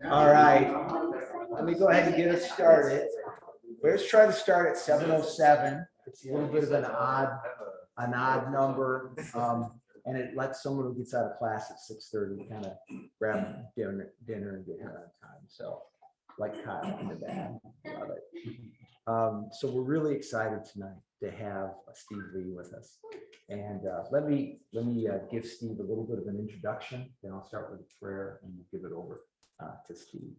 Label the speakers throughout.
Speaker 1: All right, let me go ahead and get us started. Let's try to start at 7:07. It's a little bit of an odd number, and it lets someone who gets out of class at 6:30 kind of grab dinner and get here on time. So, like Kyle in the back, love it. So we're really excited tonight to have Steve Lee with us, and let me give Steve a little bit of an introduction. Then I'll start with a prayer and we'll give it over to Steve.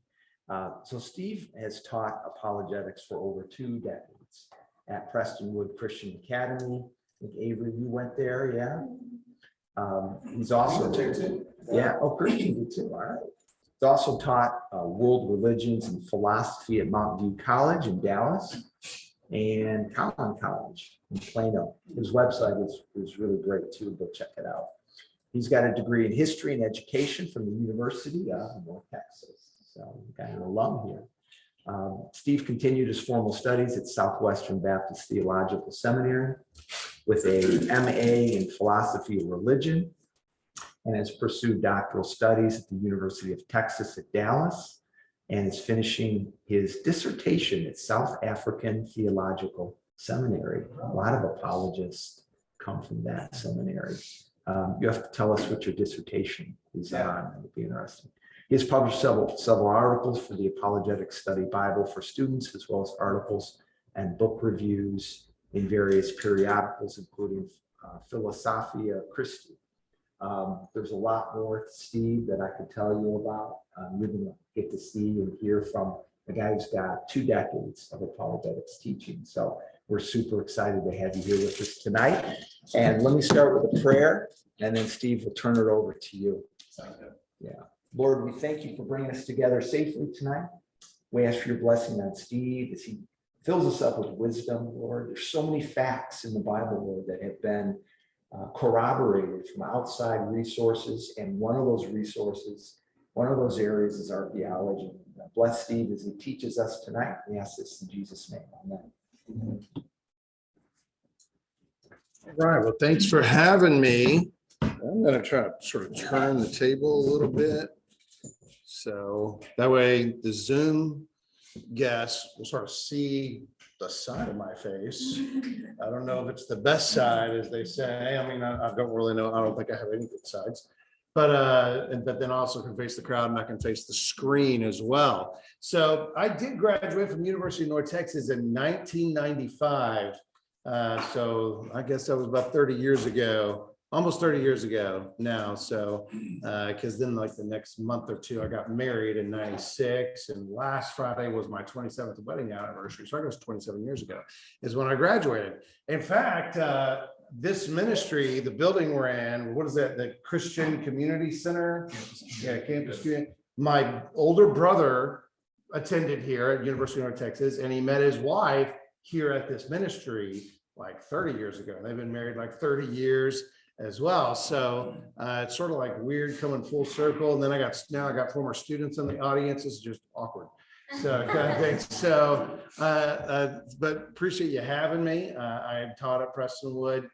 Speaker 1: So Steve has taught apologetics for over 2 decades at Prestonwood Christian Academy. I think Avery, you went there, yeah. He's also Christian did too. All right. He's also taught world religions and philosophy at Mountain View College in Dallas and Collin College in Plano. His website is really great too. Go check it out. He's got a degree in history and education from the University of North Texas. So we've got an alum here. Steve continued his formal studies at Southwestern Baptist Theological Seminary with a MA in philosophy of religion and has pursued doctoral studies at the University of Texas at Dallas and is finishing his dissertation at South African Theological Seminary. A lot of apologists come from that seminary. You have to tell us what your dissertation is on. It would be interesting. He has published several articles for the Apologetic Study Bible for students, as well as articles and book reviews in various periodicals, including Philosophia Christi. There's a lot more, Steve, that I could tell you about. You're going to get to see and hear from a guy who's got 2 decades of apologetics teaching. So we're super excited to have you here with us tonight. And let me start with a prayer, and then Steve will turn it over to you. Yeah. Lord, we thank you for bringing us together safely tonight. We ask for your blessing on Steve as he fills us up with wisdom, Lord. There's so many facts in the Bible, Lord, that have been corroborated from outside resources. And one of those resources, one of those areas is archaeology. Bless Steve as he teaches us tonight. We ask this in Jesus' name. Amen.
Speaker 2: All right. Well, thanks for having me. I'm going to try to sort of turn the table a little bit. So that way the Zoom guests will sort of see the side of my face. I don't know if it's the best side, as they say. I mean, I don't really know. I don't think I have any good sides. But then also can face the crowd and I can face the screen as well. So I did graduate from the University of North Texas in 1995. So I guess that was about 30 years ago. Almost 30 years ago now. So, because then like the next month or 2, I got married in 96, and last Friday was my 27th wedding anniversary. So I guess 27 years ago is when I graduated. In fact, this ministry, the building we're in, what is that? The Christian Community Center? Yeah, campus. My older brother attended here at University of North Texas, and he met his wife here at this ministry like 30 years ago. They've been married like 30 years. As well. So it's sort of like weird coming full circle. And then I got former students in the audience. It's just awkward. So kind of thing. So, but appreciate you having me. I taught at Prestonwood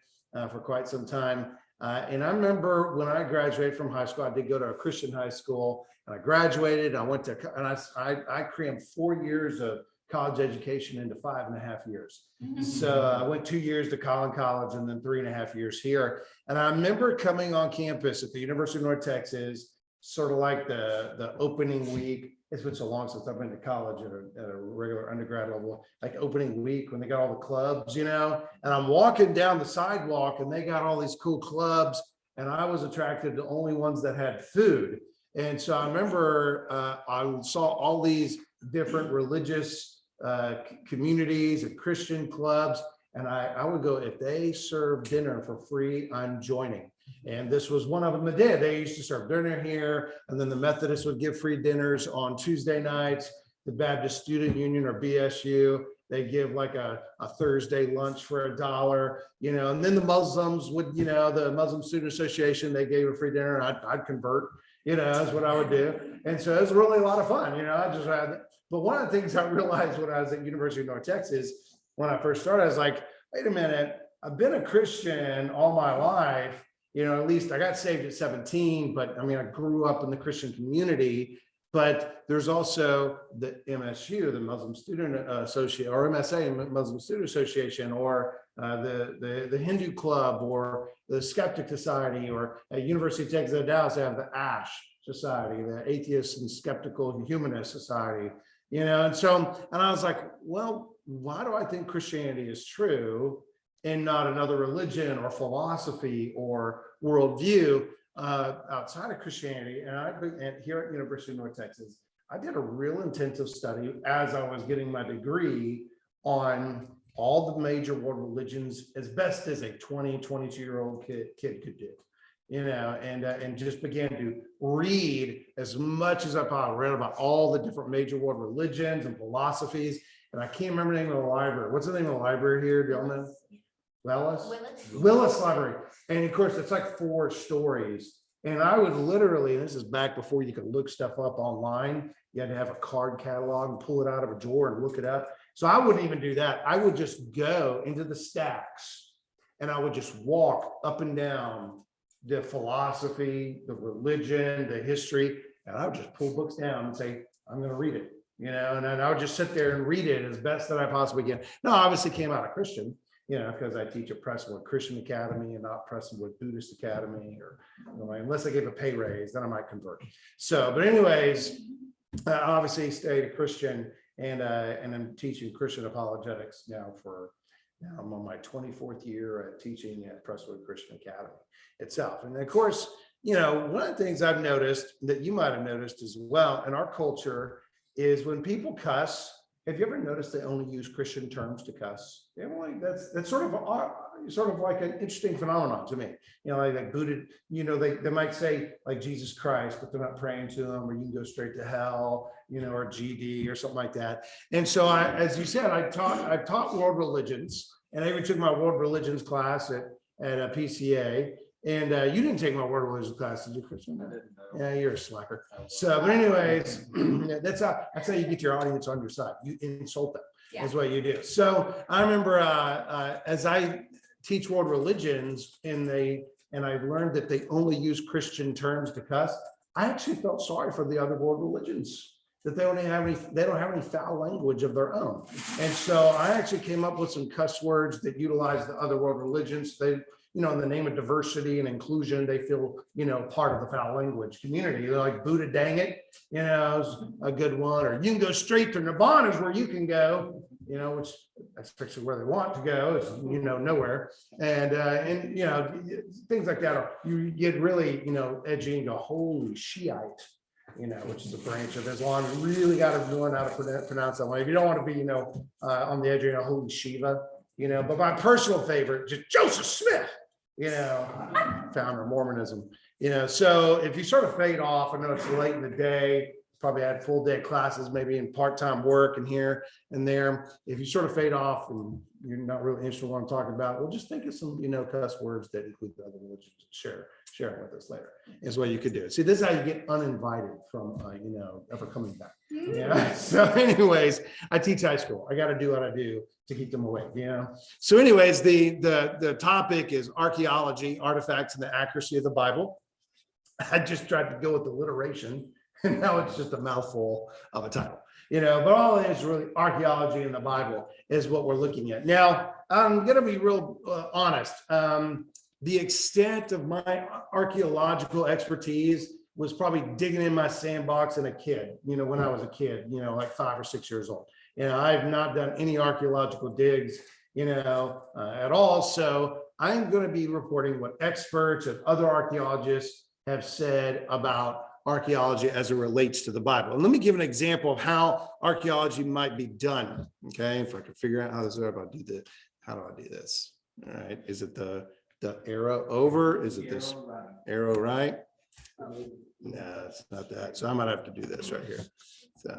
Speaker 2: for quite some time. And I remember when I graduated from high school, I did go to a Christian high school and I graduated. I went to, and I crammed 4 years of college education into 5.5 years. So I went 2 years to Collin College and then 3.5 years here. And I remember coming on campus at the University of North Texas, sort of like the opening week. It's been so long since I've been to college at a regular undergrad level, like opening week when they got all the clubs, and I'm walking down the sidewalk and they got all these cool clubs. And I was attracted to only ones that had food. And so I remember I saw all these different religious communities and Christian clubs, and I would go, if they serve dinner for free, I'm joining. And this was one of them that did. They used to serve dinner here, and then the Methodists would give free dinners on Tuesday nights. The Baptist Student Union, or BSU, they give like a Thursday lunch for $1, and then the Muslims would, the Muslim Student Association, they gave a free dinner. I'd convert, that's what I would do. And so it was really a lot of fun, but one of the things I realized when I was at University of North Texas, when I first started, I was like, wait a minute, I've been a Christian all my life, at least I got saved at 17, but I mean, I grew up in the Christian community. But there's also the MSU, the Muslim Student Association, or MSA, Muslim Student Association, or the Hindu Club, or the Skeptic Society, or at University of Texas at Dallas, they have the ASH Society, the Atheist and Skeptical Humanist Society, and I was like, well, why do I think Christianity is true and not another religion or philosophy or worldview outside of Christianity? And here at University of North Texas, I did a real intensive study as I was getting my degree on all the major world religions as best as a 22-year-old kid could do, and just began to read as much as I possibly read about all the different major world religions and philosophies. And I can't remember the name of the library. What's the name of the library here? Do y'all know? Willis Library. And of course, it's like 4 stories. And I would literally, and this is back before you could look stuff up online, you had to have a card catalog and pull it out of a drawer and look it up. So I wouldn't even do that. I would just go into the stacks and I would just walk up and down the philosophy, the religion, the history, and I would just pull books down and say, I'm going to read it, and then I would just sit there and read it as best that I possibly can. No, I obviously came out a Christian, because I teach at Prestonwood Christian Academy and not Prestonwood Buddhist Academy, or unless I gave a pay raise, then I might convert. So, but anyways, I obviously stayed a Christian, and I'm teaching Christian apologetics now I'm on my 24th year at teaching at Prestonwood Christian Academy itself. And of course, one of the things I've noticed that you might have noticed as well in our culture is when people cuss. Have you ever noticed they only use Christian terms to cuss? That's sort of like an interesting phenomenon to me. Like booted, they might say like Jesus Christ, but they're not praying to him, or you can go straight to hell, or GD or something like that. And so as you said, I've taught world religions, and I even took my world religions class at a PCA. And you didn't take my world religions class, did you, Christian? I didn't. Yeah, you're a slacker. So, but anyways, that's how you get your audience on your side. You insult them. Yeah. Is what you do. So I remember as I teach world religions, and I learned that they only use Christian terms to cuss. I actually felt sorry for the other world religions, that they don't have any foul language of their own. And so I actually came up with some cuss words that utilize the other world religions. They, in the name of diversity and inclusion, they feel, part of the foul language community. They're like, Buddha dang it, is a good one. Or you can go straight to Nirvana is where you can go, which that's actually where they want to go, is, nowhere. And things like that. Or you get really, edgy and go, holy Shiite, which is a branch of Islam. You really got to learn how to pronounce that one. If you don't want to be, on the edge of holy Shiva, but my personal favorite, just Joseph Smith, founder of Mormonism, so if you sort of fade off, I know it's late in the day, probably had full day classes, maybe in part-time work and here and there. If you sort of fade off and you're not really interested in what I'm talking about, well, just think of some, cuss words that include the other religions and share it with us later is what you could do. See, this is how you get uninvited from, ever coming back. Yeah. So anyways, I teach high school. I got to do what I do to keep them awake, So anyways, the topic is archaeology, artifacts, and the accuracy of the Bible. I just tried to go with alliteration, and now it's just a mouthful of a title, but all it is really archaeology in the Bible is what we're looking at. Now, I'm going to be real honest. The extent of my archaeological expertise was probably digging in my sandbox and a kid, when I was a kid, like 5 or 6 years old. I've not done any archaeological digs, at all. So I'm going to be reporting what experts and other archaeologists have said about archaeology as it relates to the Bible. And let me give an example of how archaeology might be done. Okay, if I can figure out how this is, how do I do this? All right, is it the arrow over? Is it this arrow right? No, it's not that. So I might have to do this right here. So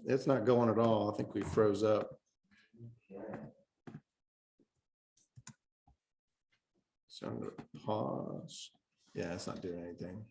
Speaker 2: it's not going at all. I think we froze up. So I'm going to pause. Yeah, it's not doing anything.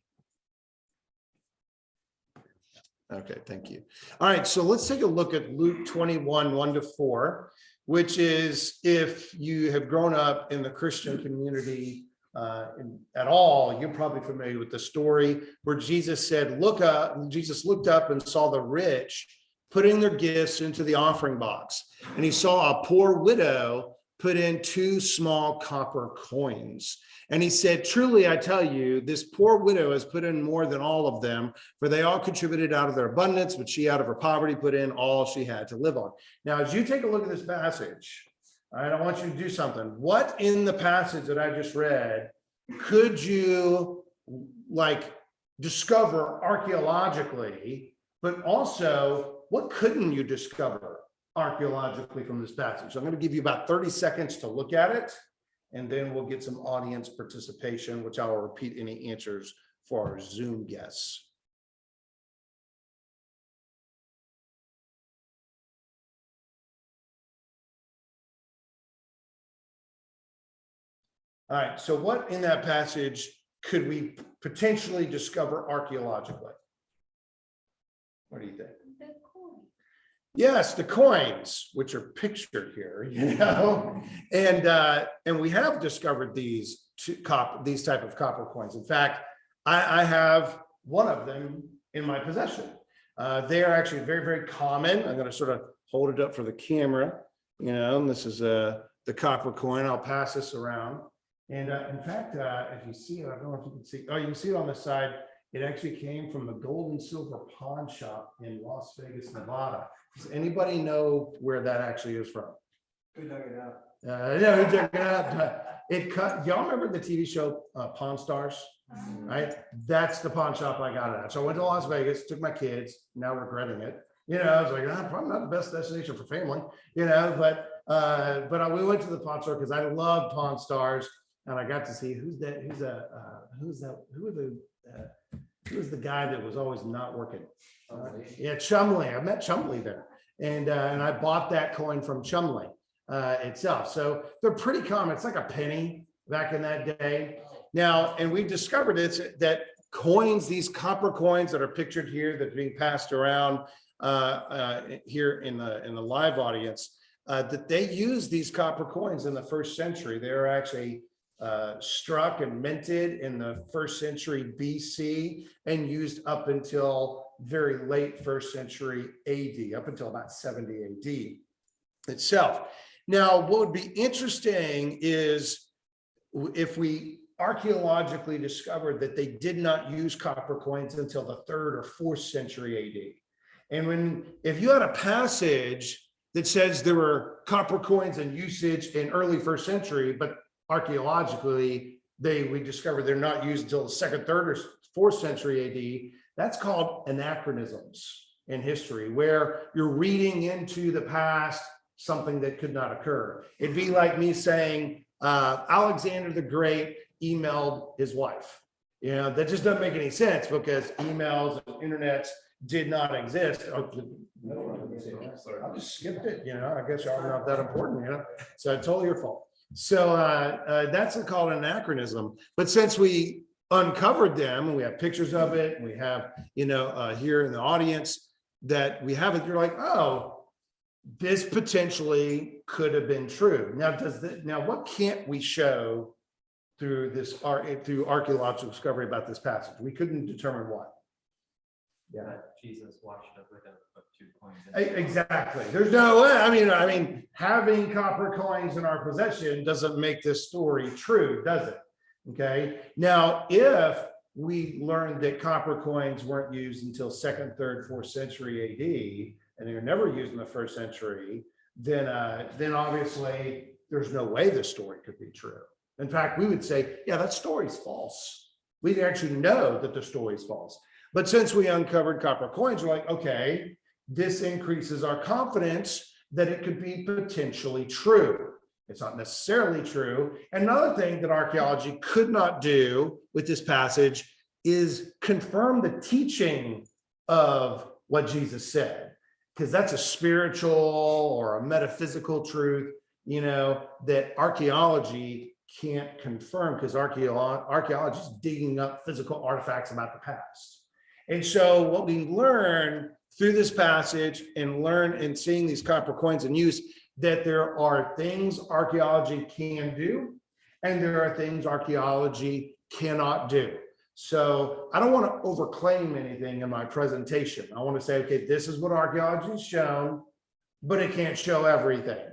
Speaker 2: Okay, thank you. All right, so let's take a look at Luke 21, 1-4, which is if you have grown up in the Christian community at all, you're probably familiar with the story where Jesus said, look up, and Jesus looked up and saw the rich putting their gifts into the offering box. And he saw a poor widow put in 2 small copper coins. And he said, truly, I tell you, this poor widow has put in more than all of them, for they all contributed out of their abundance, but she out of her poverty put in all she had to live on. Now, as you take a look at this passage, I want you to do something. What in the passage that I just read could you discover archaeologically, but also what couldn't you discover archaeologically from this passage? So I'm going to give you about 30 seconds to look at it, and then we'll get some audience participation, which I will repeat any answers for our Zoom guests. All right, so what in that passage could we potentially discover archaeologically? What do you think?
Speaker 3: The coin.
Speaker 2: Yes, the coins, which are pictured here, and we have discovered these type of copper coins. In fact, I have one of them in my possession. They are actually very, very common. I'm going to sort of hold it up for the camera, and this is the copper coin. I'll pass this around. And in fact, if you see it, I don't know if you can see, you can see it on the side. It actually came from the gold and silver pawn shop in Las Vegas, Nevada. Does anybody know where that actually is from?
Speaker 1: Who dug it out?
Speaker 2: Yeah, who dug it out? Y'all remember the TV show Pawn Stars? Right? That's the pawn shop I got it at. So I went to Las Vegas, took my kids, now regretting it. I was like, probably not the best destination for family, but we went to the pawn store because I love Pawn Stars. And I got to see who's the guy that was always not working. Chumley. I met Chumley there, and I bought that coin from Chumley itself. So they're pretty common. It's like a penny back in that day. Now, and we discovered that coins, these copper coins that are pictured here, that are being passed around here in the live audience, that they used these copper coins in the 1st century. They were actually struck and minted in the 1st century BC and used up until very late 1st century AD, up until about 70 AD itself. Now, what would be interesting is if we archaeologically discovered that they did not use copper coins until the 3rd or 4th century AD. And if you had a passage that says there were copper coins in usage in early 1st century, but archaeologically, we discovered they're not used until the 2nd, 3rd, or 4th century AD. That's called anachronisms in history, where you're reading into the past something that could not occur. It'd be like me saying Alexander the Great emailed his wife. That just doesn't make any sense because emails and internets did not exist. I just skipped it. I guess y'all are not that important. So it's totally your fault. So that's called an anachronism. But since we uncovered them, and we have pictures of it, and we have, here in the audience that we have it, you're like, oh, this potentially could have been true. Now, what can't we show through archaeological discovery about this passage? We couldn't determine what.
Speaker 4: Yeah, Jesus washed up with 2 coins.
Speaker 2: Exactly. There's no way. I mean, having copper coins in our possession doesn't make this story true, does it? Okay. Now, if we learned that copper coins weren't used until 2nd, 3rd, 4th century AD, and they were never used in the 1st century, then obviously there's no way this story could be true. In fact, we would say, yeah, that story's false. We actually know that the story's false. But since we uncovered copper coins, we're like, okay, this increases our confidence that it could be potentially true. It's not necessarily true. Another thing that archaeology could not do with this passage is confirm the teaching of what Jesus said, because that's a spiritual or a metaphysical truth, that archaeology can't confirm, because archaeology is digging up physical artifacts about the past. And so what we learn through this passage and seeing these copper coins in use, that there are things archaeology can do, and there are things archaeology cannot do. So I don't want to overclaim anything in my presentation. I want to say, okay, this is what archaeology has shown, but it can't show everything,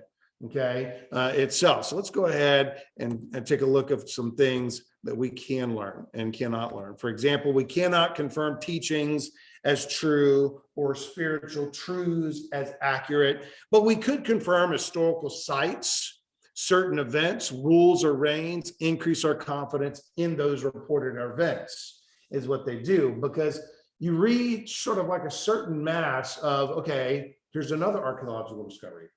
Speaker 2: okay, itself. So let's go ahead and take a look at some things that we can learn and cannot learn. For example, we cannot confirm teachings as true or spiritual truths as accurate, but we could confirm historical sites, certain events, rules, or reigns, increase our confidence in those reported events is what they do, because you read sort of like a certain mass of, okay, here's another archaeological discovery.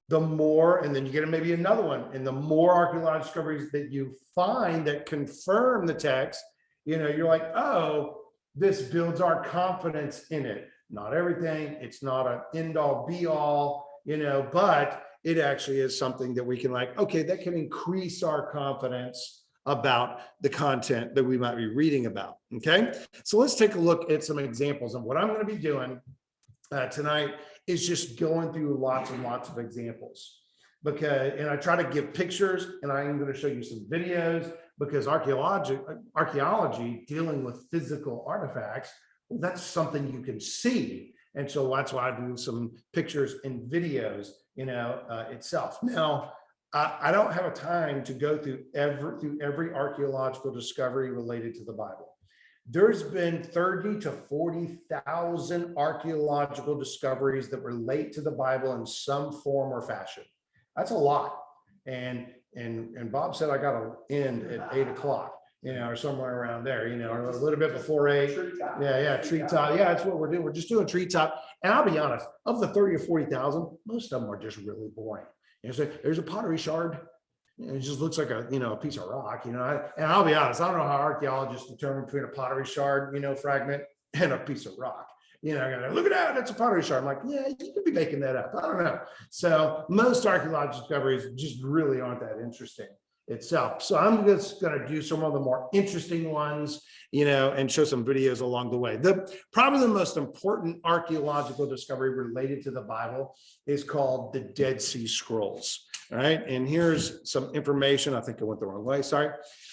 Speaker 2: The more, and then you get maybe another one, and the more archaeological discoveries that you find that confirm the text, you're like, oh, this builds our confidence in it. Not everything, it's not an end all be all, but it actually is something that we can like, okay, that can increase our confidence about the content that we might be reading about. Okay, so let's take a look at some examples. And what I'm going to be doing tonight is just going through lots and lots of examples, and I try to give pictures, and I'm going to show you some videos, because archaeology dealing with physical artifacts, well, that's something you can see. And so that's why I do some pictures and videos, itself. Now, I don't have a time to go through every archaeological discovery related to the Bible. There's been 30 to 40,000 archaeological discoveries that relate to the Bible in some form or fashion. That's a lot. And Bob said I got to end at 8 o'clock, or somewhere around there, or a little bit before 8. Treetop. Yeah, that's what we're doing. We're just doing treetop. And I'll be honest, of the 30 or 40,000, most of them are just really boring. So there's a pottery shard. It just looks like a piece of rock. And I'll be honest, I don't know how archaeologists determine between a pottery shard, fragment and a piece of rock. Look at that, that's a pottery shard. I'm like, yeah, you could be making that up. I don't know. So most archaeological discoveries just really aren't that interesting itself. So I'm just going to do some of the more interesting ones, and show some videos along the way. Probably the most important archaeological discovery related to the Bible is called the Dead Sea Scrolls. All right, and here's some information. I think I went the wrong way. Sorry.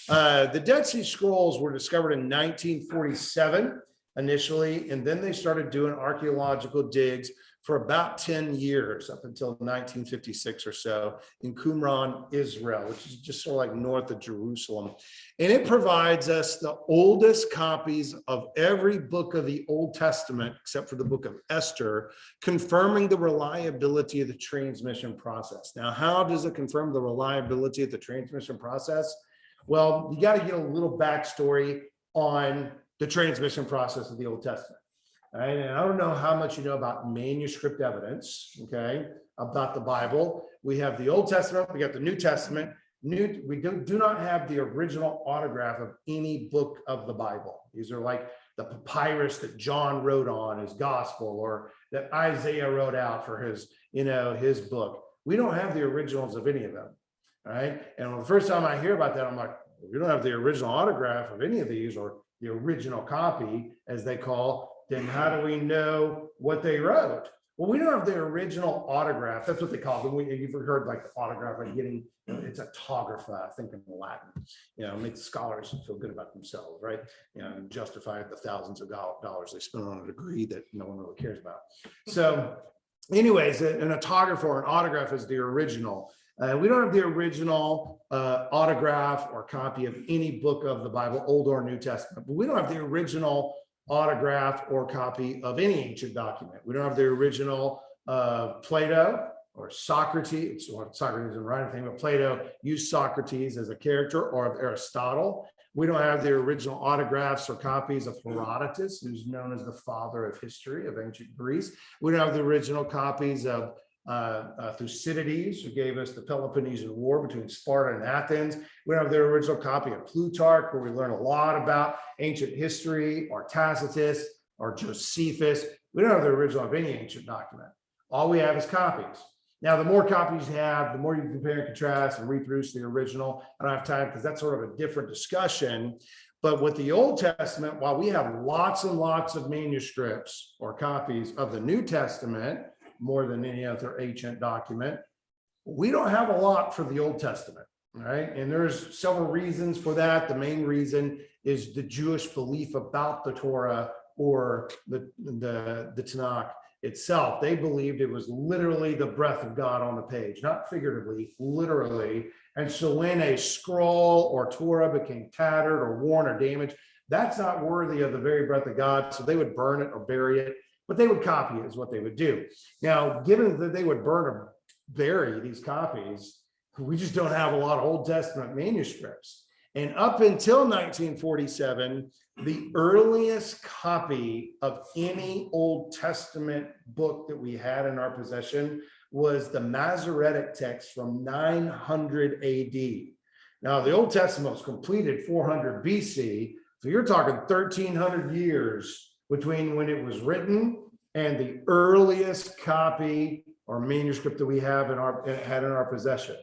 Speaker 2: The Dead Sea Scrolls were discovered in 1947 initially, and then they started doing archaeological digs for about 10 years, up until 1956 or so, in Qumran, Israel, which is just sort of like north of Jerusalem. And it provides us the oldest copies of every book of the Old Testament, except for the book of Esther, confirming the reliability of the transmission process. Now, how does it confirm the reliability of the transmission process? Well, you got to get a little backstory on the transmission process of the Old Testament. All right, and I don't know how much you know about manuscript evidence, okay, about the Bible. We have the Old Testament, we got the New Testament. We do not have the original autograph of any book of the Bible. These are like the papyrus that John wrote on his gospel, or that Isaiah wrote out for his, his book. We don't have the originals of any of them. All right, and the first time I hear about that, I'm like, we don't have the original autograph of any of these, or the original copy, as they call. Then how do we know what they wrote? Well, we don't have the original autograph. That's what they call them. You've heard like the autograph, like getting, it's autographa, I think in Latin, makes scholars feel good about themselves, right? And justify the thousands of dollars they spend on a degree that no one really cares about. So anyways, an autograph or an autograph is the original. We don't have the original autograph or copy of any book of the Bible, Old or New Testament, but we don't have the original autograph or copy of any ancient document. We don't have the original Plato or Socrates. Socrates didn't write anything, but Plato used Socrates as a character, or of Aristotle. We don't have the original autographs or copies of Herodotus, who's known as the father of history of ancient Greece. We don't have the original copies of Thucydides, who gave us the Peloponnesian War between Sparta and Athens. We don't have the original copy of Plutarch, where we learn a lot about ancient history, or Tacitus, or Josephus. We don't have the original of any ancient document. All we have is copies. Now, the more copies you have, the more you can compare and contrast and reproduce the original. I don't have time because that's sort of a different discussion. But with the Old Testament, while we have lots and lots of manuscripts or copies of the New Testament, more than any other ancient document, we don't have a lot for the Old Testament. All right, and there's several reasons for that. The main reason is the Jewish belief about the Torah or the Tanakh itself. They believed it was literally the breath of God on the page, not figuratively, literally. And so when a scroll or Torah became tattered or worn or damaged, that's not worthy of the very breath of God. So they would burn it or bury it, but they would copy it is what they would do. Now, given that they would burn or bury these copies, we just don't have a lot of Old Testament manuscripts. And up until 1947, the earliest copy of any Old Testament book that we had in our possession was the Masoretic text from 900 AD. Now, the Old Testament was completed 400 BC, so you're talking 1,300 years between when it was written and the earliest copy or manuscript that we had in our possession.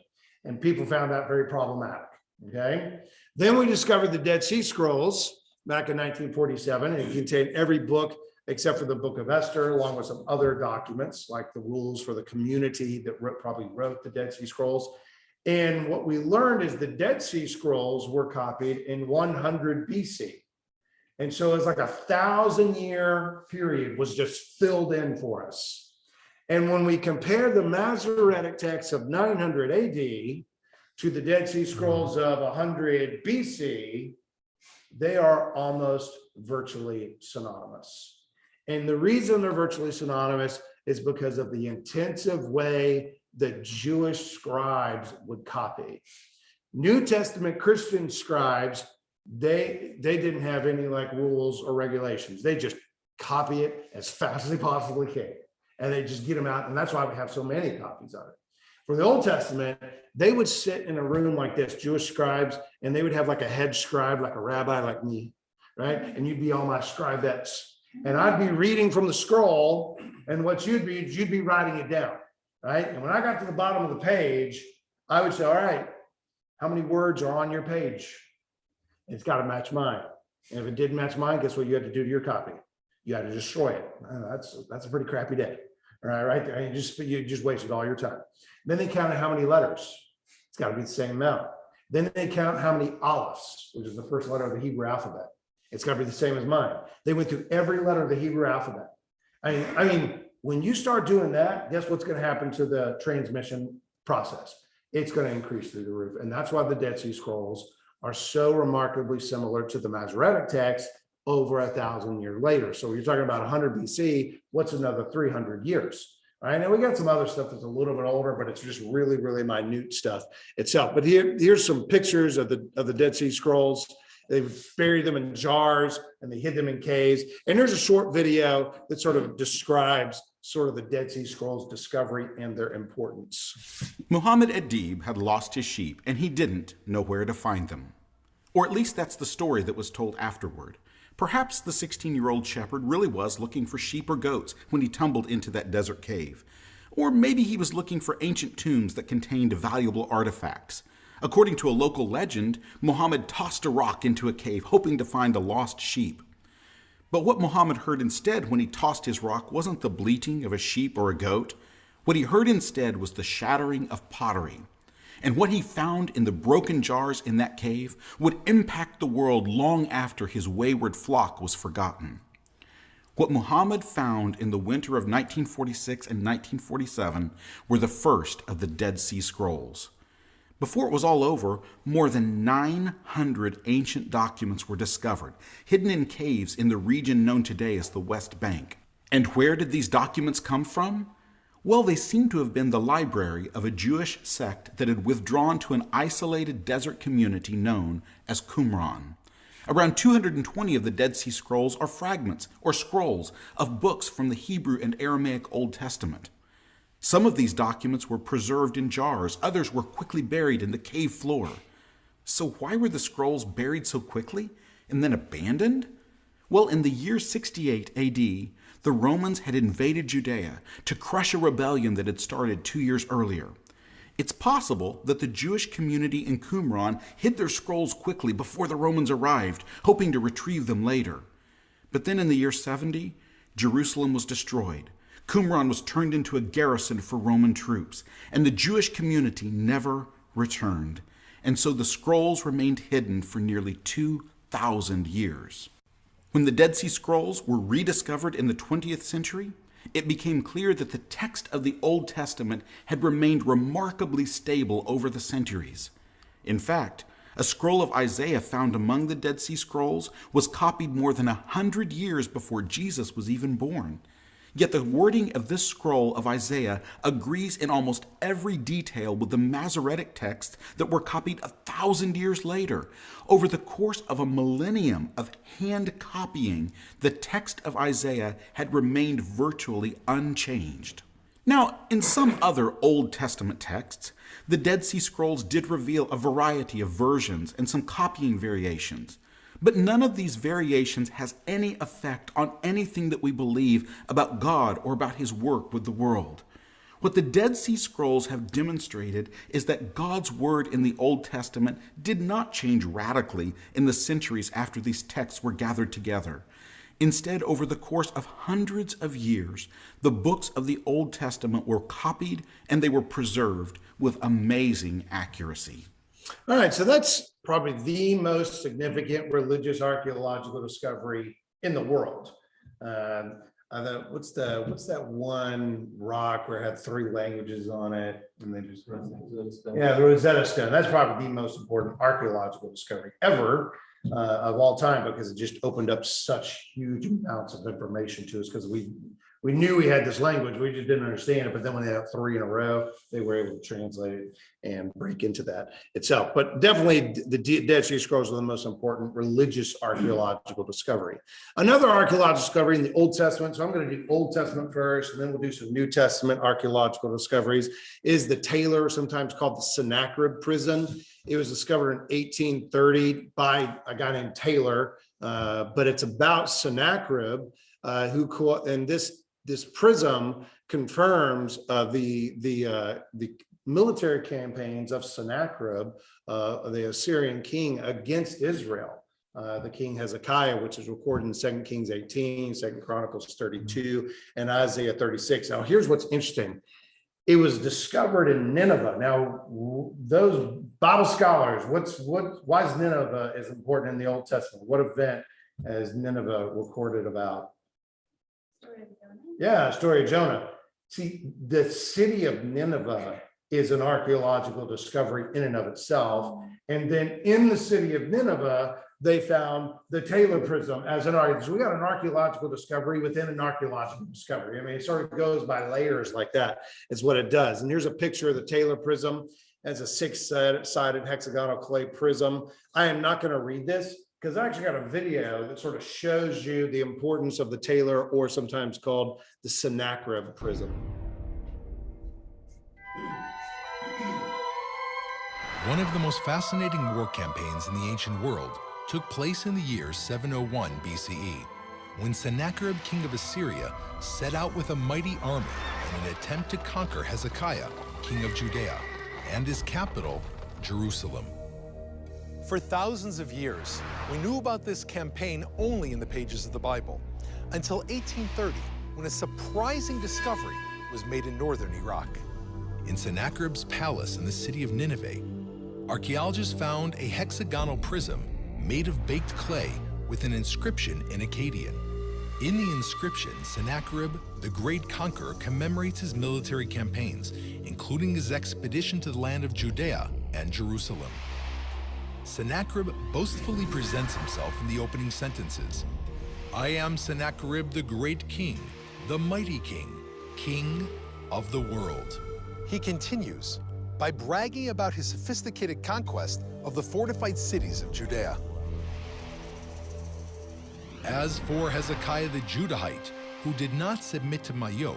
Speaker 2: And people found that very problematic, okay? Then we discovered the Dead Sea Scrolls back in 1947, and it contained every book except for the Book of Esther, along with some other documents like the rules for the community that probably wrote the Dead Sea Scrolls. And what we learned is the Dead Sea Scrolls were copied in 100 BC. And so it's like 1,000-year period was just filled in for us. And when we compare the Masoretic text of 900 AD to the Dead Sea Scrolls of 100 BC, they are almost virtually synonymous. And the reason they're virtually synonymous is because of the intensive way that Jewish scribes would copy. New Testament Christian scribes, they didn't have any like rules or regulations. They just copy it as fast as they possibly can. And they just get them out. And that's why we have so many copies of it. For the Old Testament, they would sit in a room like this, Jewish scribes, and they would have like a head scribe, like a rabbi like me, right? And you'd be all my scribettes. And I'd be reading from the scroll, and what you'd be writing it down, right? And when I got to the bottom of the page, I would say, all right, how many words are on your page? It's got to match mine. And if it didn't match mine, guess what you had to do to your copy? You had to destroy it. That's a pretty crappy day. All right, right there. You just wasted all your time. Then they counted how many letters. It's got to be the same amount. Then they count how many alepphs, which is the first letter of the Hebrew alphabet. It's got to be the same as mine. They went through every letter of the Hebrew alphabet. I mean, when you start doing that, guess what's going to happen to the transmission process? It's going to increase through the roof. And that's why the Dead Sea Scrolls are so remarkably similar to the Masoretic text over 1,000 years later. So you're talking about 100 BC, what's another 300 years? Right? And we got some other stuff that's a little bit older, but it's just really, really minute stuff itself. But here's some pictures of the Dead Sea Scrolls. They buried them in jars and they hid them in caves. And there's a short video that sort of describes sort of the Dead Sea Scrolls discovery and their importance.
Speaker 3: Muhammad Adib had lost his sheep and he didn't know where to find them. Or at least that's the story that was told afterward. Perhaps the 16-year-old shepherd really was looking for sheep or goats when he tumbled into that desert cave. Or maybe he was looking for ancient tombs that contained valuable artifacts. According to a local legend, Muhammad tossed a rock into a cave hoping to find a lost sheep. But what Muhammad heard instead when he tossed his rock wasn't the bleating of a sheep or a goat. What he heard instead was the shattering of pottery. And what he found in the broken jars in that cave would impact the world long after his wayward flock was forgotten. What Muhammad found in the winter of 1946 and 1947 were the first of the Dead Sea Scrolls. Before it was all over, more than 900 ancient documents were discovered, hidden in caves in the region known today as the West Bank. And where did these documents come from? Well, they seem to have been the library of a Jewish sect that had withdrawn to an isolated desert community known as Qumran. Around 220 of the Dead Sea Scrolls are fragments or scrolls of books from the Hebrew and Aramaic Old Testament. Some of these documents were preserved in jars, others were quickly buried in the cave floor. So why were the scrolls buried so quickly and then abandoned? Well, in the year 68 AD, the Romans had invaded Judea to crush a rebellion that had started 2 years earlier. It's possible that the Jewish community in Qumran hid their scrolls quickly before the Romans arrived, hoping to retrieve them later. But then in the year 70, Jerusalem was destroyed. Qumran was turned into a garrison for Roman troops, and the Jewish community never returned. and so the scrolls remained hidden for nearly 2,000 years. When the Dead Sea Scrolls were rediscovered in the 20th century, it became clear that the text of the Old Testament had remained remarkably stable over the centuries. In fact, a scroll of Isaiah found among the Dead Sea Scrolls was copied more than 100 years before Jesus was even born. Yet the wording of this scroll of Isaiah agrees in almost every detail with the Masoretic texts that were copied 1,000 years later. Over the course of a millennium of hand copying, the text of Isaiah had remained virtually unchanged. Now, in some other Old Testament texts, the Dead Sea Scrolls did reveal a variety of versions and some copying variations. But none of these variations has any effect on anything that we believe about God or about his work with the world. What the Dead Sea Scrolls have demonstrated is that God's word in the Old Testament did not change radically in the centuries after these texts were gathered together. Instead, over the course of hundreds of years, the books of the Old Testament were copied and they were preserved with amazing accuracy.
Speaker 2: All right, so that's probably the most significant religious archaeological discovery in the world. What's that one rock where it had 3 languages on it? And they just the Rosetta Stone. That's probably the most important archaeological discovery ever of all time, because it just opened up such huge amounts of information to us, because we knew we had this language, we just didn't understand it. But then when they had 3 in a row, they were able to translate it and break into that itself. But definitely the Dead Sea Scrolls are the most important religious archaeological discovery. Another archaeological discovery in the Old Testament, so I'm going to do Old Testament first, and then we'll do some New Testament archaeological discoveries, is the Taylor, sometimes called the Sennacherib prison. It was discovered in 1830 by a guy named Taylor, but it's about Sennacherib, and this prism confirms the military campaigns of Sennacherib, the Assyrian king, against Israel. The king Hezekiah, which is recorded in 2 Kings 18, 2 Chronicles 32, and Isaiah 36. Now, here's what's interesting. It was discovered in Nineveh. Now, those Bible scholars, why is Nineveh is important in the Old Testament? What event is Nineveh recorded about? Yeah, story of Jonah. See, the city of Nineveh is an archaeological discovery in and of itself. And then in the city of Nineveh, they found the Taylor prism as an archaeological. So we got an archaeological discovery within an archaeological discovery. I mean, it sort of goes by layers like that, is what it does. And here's a picture of the Taylor prism as a 6-sided hexagonal clay prism. I am not going to read this, because I actually got a video that sort of shows you the importance of the Taylor, or sometimes called the Sennacherib prism.
Speaker 5: One of the most fascinating war campaigns in the ancient world took place in the year 701 BCE, when Sennacherib, king of Assyria, set out with a mighty army in an attempt to conquer Hezekiah, king of Judea, and his capital, Jerusalem.
Speaker 6: For thousands of years, we knew about this campaign only in the pages of the Bible, until 1830, when a surprising discovery was made in northern Iraq.
Speaker 5: In Sennacherib's palace in the city of Nineveh, archaeologists found a hexagonal prism made of baked clay with an inscription in Akkadian. In the inscription, Sennacherib, the great conqueror, commemorates his military campaigns, including his expedition to the land of Judea and Jerusalem. Sennacherib boastfully presents himself in the opening sentences. I am Sennacherib, the great king, the mighty king, king of the world.
Speaker 6: He continues by bragging about his sophisticated conquest of the fortified cities of Judea.
Speaker 5: As for Hezekiah the Judahite, who did not submit to my yoke,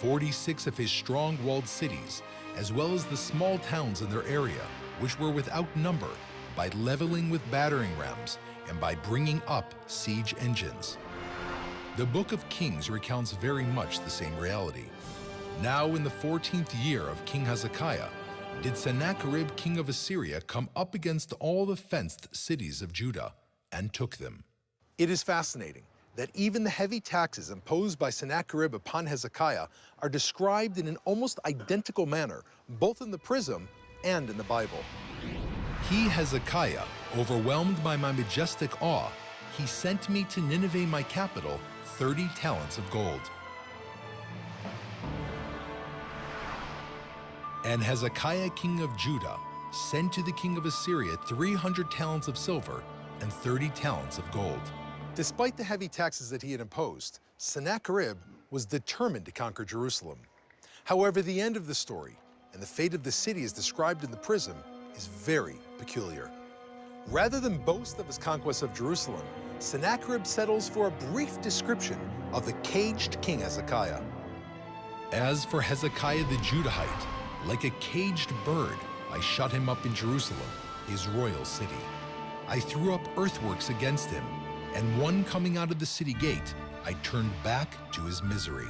Speaker 5: 46 of his strong walled cities, as well as the small towns in their area, which were without number, by leveling with battering rams and by bringing up siege engines. The Book of Kings recounts very much the same reality. Now in the 14th year of King Hezekiah, did Sennacherib, king of Assyria, come up against all the fenced cities of Judah and took them.
Speaker 6: It is fascinating that even the heavy taxes imposed by Sennacherib upon Hezekiah are described in an almost identical manner, both in the prism and in the Bible.
Speaker 5: He, Hezekiah, overwhelmed by my majestic awe, he sent me to Nineveh, my capital, 30 talents of gold. And Hezekiah, king of Judah, sent to the king of Assyria 300 talents of silver and 30 talents of gold. Despite the heavy taxes that he had imposed, Sennacherib was determined to conquer Jerusalem. However, the end of the story and the fate of the city as described in the prism is very peculiar. Rather than boast of his conquest of Jerusalem, Sennacherib settles for a brief description of the caged King Hezekiah. As for Hezekiah the Judahite, like a caged bird, I shut him up in Jerusalem, his royal city. I threw up earthworks against him, and one coming out of the city gate, I turned back to his misery.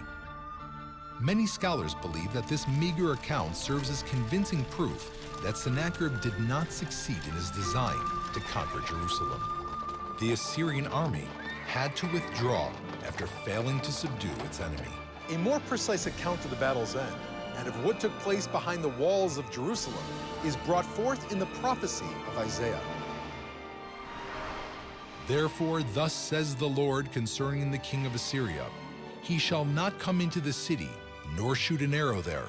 Speaker 5: Many scholars believe that this meager account serves as convincing proof that Sennacherib did not succeed in his design to conquer Jerusalem. The Assyrian army had to withdraw after failing to subdue its enemy. A more precise account of the battle's end and of what took place behind the walls of Jerusalem is brought forth in the prophecy of Isaiah. Therefore, thus says the Lord concerning the king of Assyria, he shall not come into the city, nor shoot an arrow there,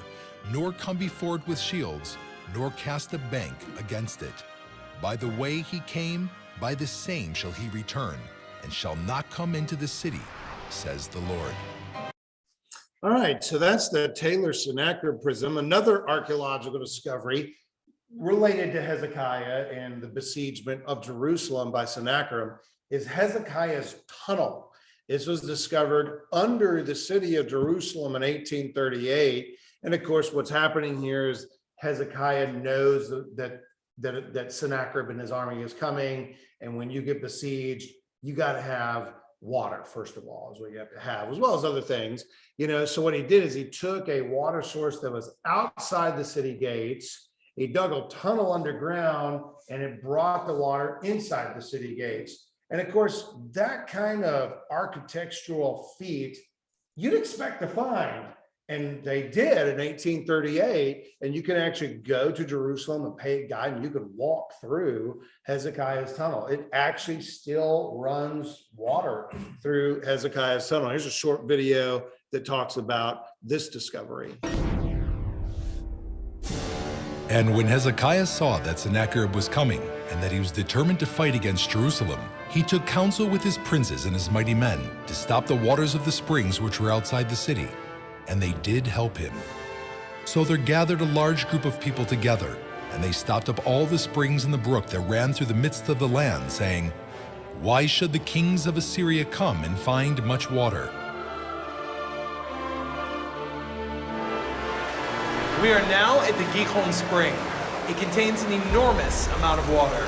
Speaker 5: nor come before it with shields, nor cast a bank against it. By the way he came, by the same shall he return, and shall not come into the city, says the Lord.
Speaker 2: All right, so that's the Taylor-Sennacherib prism, another archaeological discovery related to Hezekiah and the besiegement of Jerusalem by Sennacherib is Hezekiah's tunnel. This was discovered under the city of Jerusalem in 1838. And of course, what's happening here is Hezekiah knows that Sennacherib and his army is coming. And when you get besieged, you got to have water, first of all, is what you have to have, as well as other things. So what he did is he took a water source that was outside the city gates, he dug a tunnel underground, and it brought the water inside the city gates. And of course, that kind of architectural feat you'd expect to find. And they did in 1838. And you can actually go to Jerusalem and pay a guide, and you can walk through Hezekiah's tunnel. It actually still runs water through Hezekiah's tunnel. Here's a short video that talks about this discovery.
Speaker 5: And when Hezekiah saw that Sennacherib was coming, and that he was determined to fight against Jerusalem, he took counsel with his princes and his mighty men to stop the waters of the springs which were outside the city, and they did help him. So there gathered a large group of people together, and they stopped up all the springs in the brook that ran through the midst of the land, saying, "Why should the kings of Assyria come and find much water?"
Speaker 7: We are now at the Gihon Spring. It contains an enormous amount of water.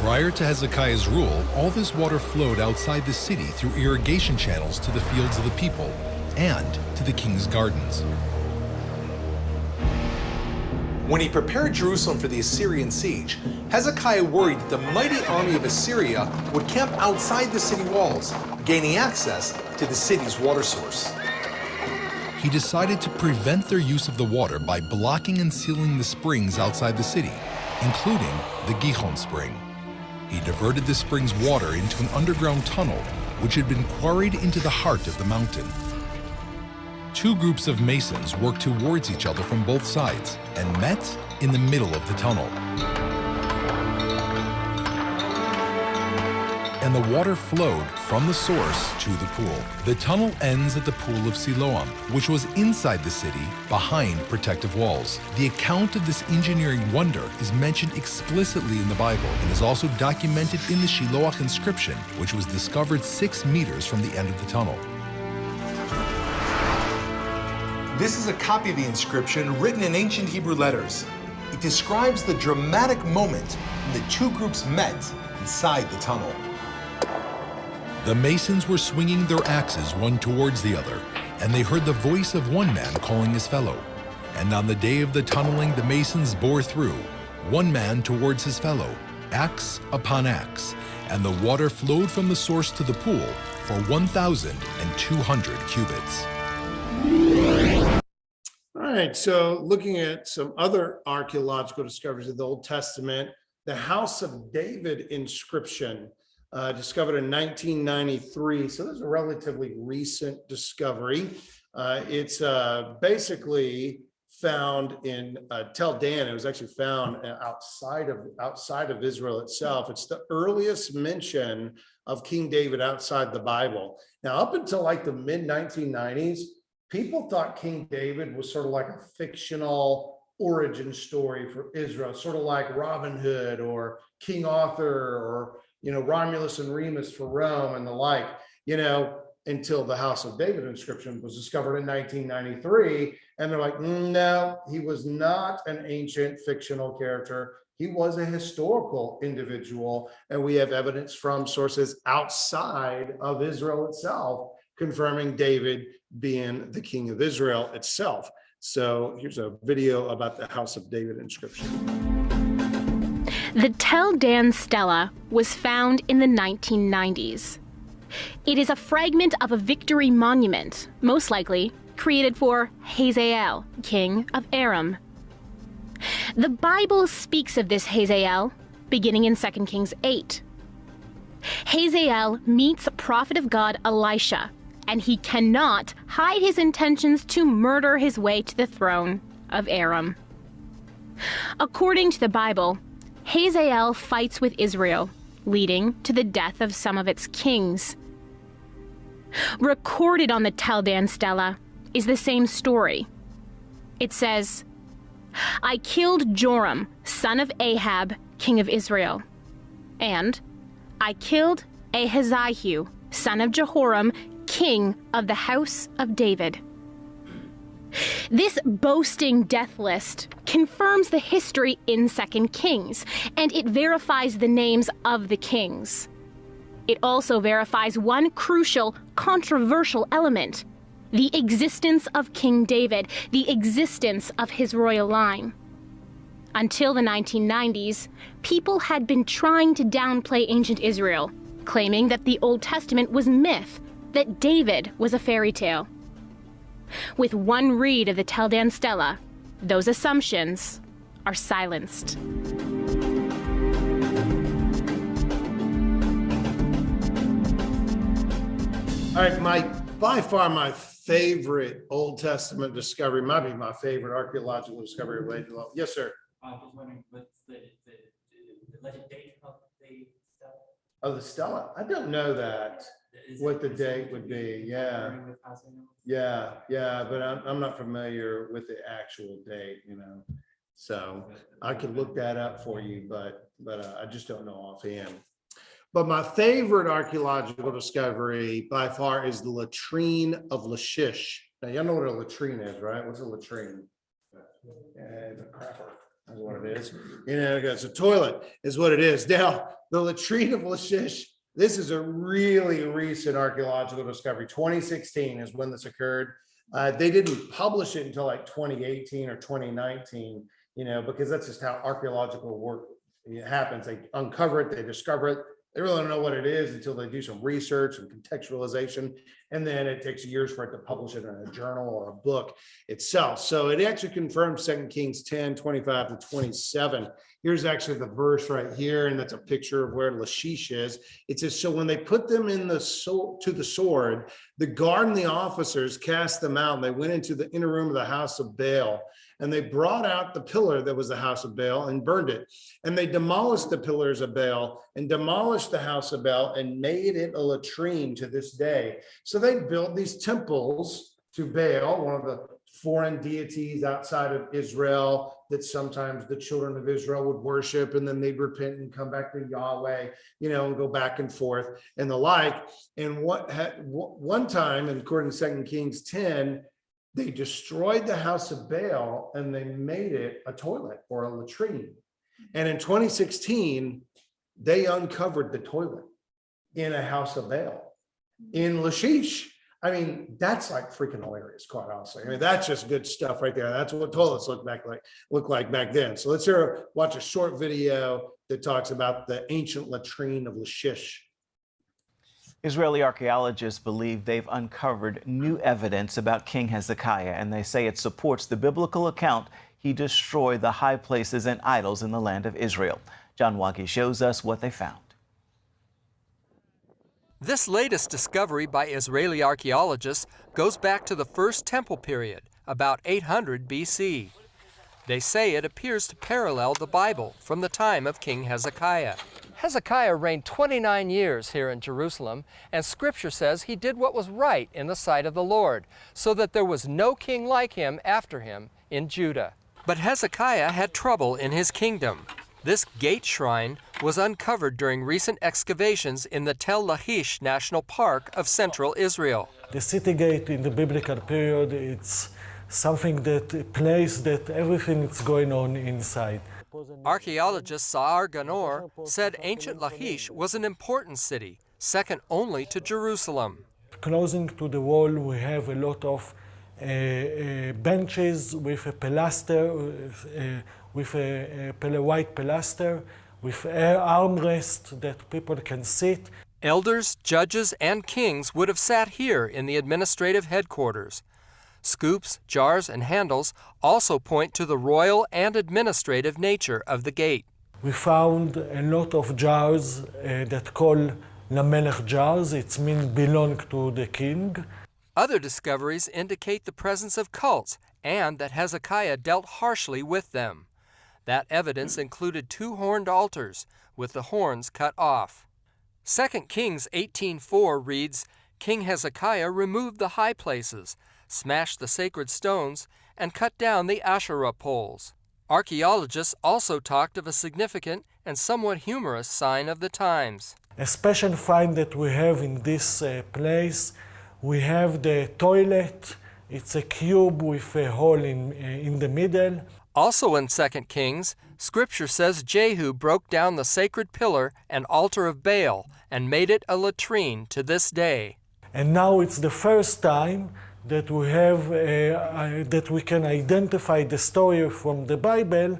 Speaker 5: Prior to Hezekiah's rule, all this water flowed outside the city through irrigation channels to the fields of the people and to the king's gardens.
Speaker 6: When he prepared Jerusalem for the Assyrian siege, Hezekiah worried that the mighty army of Assyria would camp outside the city walls, gaining access to the city's water source.
Speaker 5: He decided to prevent their use of the water by blocking and sealing the springs outside the city, including the Gihon Spring. He diverted the spring's water into an underground tunnel, which had been quarried into the heart of the mountain. Two groups of masons worked towards each other from both sides and met in the middle of the tunnel. And the water flowed from the source to the pool. The tunnel ends at the pool of Siloam, which was inside the city behind protective walls. The account of this engineering wonder is mentioned explicitly in the Bible and is also documented in the Shiloach inscription, which was discovered 6 meters from the end of the tunnel.
Speaker 6: This is a copy of the inscription written in ancient Hebrew letters. It describes the dramatic moment when the two groups met inside the tunnel.
Speaker 5: The masons were swinging their axes one towards the other, and they heard the voice of one man calling his fellow. And on the day of the tunneling, the masons bore through, one man towards his fellow, axe upon axe, and the water flowed from the source to the pool for 1,200 cubits.
Speaker 2: All right, so looking at some other archaeological discoveries of the Old Testament, the House of David inscription discovered in 1993. So this is a relatively recent discovery. It's basically found in Tel Dan. It was actually found outside of Israel itself. It's the earliest mention of King David outside the Bible. Now, up until like the mid 1990s, people thought King David was sort of like a fictional origin story for Israel, sort of like Robin Hood or King Arthur or, Romulus and Remus for Rome and the like, until the House of David inscription was discovered in 1993. And they're like, no, he was not an ancient fictional character. He was a historical individual. And we have evidence from sources outside of Israel itself confirming David being the king of Israel itself. So here's a video about the House of David inscription.
Speaker 8: The Tel Dan stela was found in the 1990s. It is a fragment of a victory monument, most likely created for Hazael, king of Aram. The Bible speaks of this Hazael beginning in 2 Kings 8. Hazael meets a prophet of God, Elisha, and he cannot hide his intentions to murder his way to the throne of Aram. According to the Bible, Hazael fights with Israel, leading to the death of some of its kings. Recorded on the Tel Dan stela is the same story. It says, I killed Joram, son of Ahab, king of Israel, and I killed Ahaziah, son of Jehoram, king of the house of David. This boasting death list confirms the history in 2 Kings, and it verifies the names of the kings. It also verifies one crucial, controversial element: the existence of King David, the existence of his royal line. Until the 1990s, people had been trying to downplay ancient Israel, claiming that the Old Testament was myth, that David was a fairy tale. With one read of the Tel Dan stela, those assumptions are silenced.
Speaker 2: All right, by far my favorite Old Testament discovery, might be my favorite archaeological discovery related to law. Yes, sir.
Speaker 4: I'm just wondering what's the alleged date of the stela?
Speaker 2: Oh, the stela. I don't know that. What the date would be. Yeah. But I'm not familiar with the actual date, so I could look that up for you, but I just don't know offhand. But my favorite archaeological discovery by far is the latrine of Lachish. Now, y'all know what a latrine is, right? What's a latrine? It's a crapper. That's what it is. It's a toilet is what it is. Now, the latrine of Lachish, this is a really recent archaeological discovery. 2016 is when this occurred. They didn't publish it until like 2018 or 2019, because that's just how archaeological work happens. They uncover it, they discover it. They really don't know what it is until they do some research and contextualization. And then it takes years for it to publish it in a journal or a book itself. So it actually confirms 2 Kings 10, 25 to 27. Here's actually the verse right here. And that's a picture of where Lachish is. It says, so when they put them to the sword, the guard and the officers cast them out. And they went into the inner room of the house of Baal. And they brought out the pillar that was the house of Baal and burned it. And they demolished the pillars of Baal and demolished the house of Baal and made it a latrine to this day. So they built these temples to Baal, one of the foreign deities outside of Israel that sometimes the children of Israel would worship, and then they'd repent and come back to Yahweh, and go back and forth and the like. And one time, and according to 2 Kings 10, they destroyed the house of Baal and they made it a toilet or a latrine. And in 2016, they uncovered the toilet in a house of Baal in Lachish. I mean, that's like freaking hilarious, quite honestly. I mean, that's just good stuff right there. That's what toilets look like back then. So let's watch a short video that talks about the ancient latrine of Lachish.
Speaker 9: Israeli archaeologists believe they've uncovered new evidence about King Hezekiah, and they say it supports the biblical account he destroyed the high places and idols in the land of Israel. John Wagi shows us what they found.
Speaker 10: This latest discovery by Israeli archaeologists goes back to the First Temple period, about 800 BC. They say it appears to parallel the Bible from the time of King Hezekiah. Hezekiah reigned 29 years here in Jerusalem, and Scripture says he did what was right in the sight of the Lord, so that there was no king like him after him in Judah. But Hezekiah had trouble in his kingdom. This gate shrine was uncovered during recent excavations in the Tel Lachish National Park of central Israel.
Speaker 11: The city gate in the biblical period, it's something that a place that everything is going on inside.
Speaker 10: Archaeologist Sa'ar Ganor said ancient Lachish was an important city, second only to Jerusalem.
Speaker 11: Closing to the wall, we have a lot of benches with a pilaster, with a white pilaster, with armrest that people can sit.
Speaker 10: Elders, judges, and kings would have sat here in the administrative headquarters. Scoops, jars, and handles also point to the royal and administrative nature of the gate.
Speaker 11: We found a lot of jars that call Lamelech jars. It means belong to the king.
Speaker 10: Other discoveries indicate the presence of cults and that Hezekiah dealt harshly with them. That evidence included 2 horned altars with the horns cut off. 2 Kings 18:4 reads, King Hezekiah removed the high places, smashed the sacred stones, and cut down the Asherah poles. Archaeologists also talked of a significant and somewhat humorous sign of the times.
Speaker 11: A special find that we have in this place, we have the toilet. It's a cube with a hole in the middle.
Speaker 10: Also in 2 Kings, Scripture says Jehu broke down the sacred pillar and altar of Baal and made it a latrine to this day.
Speaker 11: And now it's the first time that we have that we can identify the story from the Bible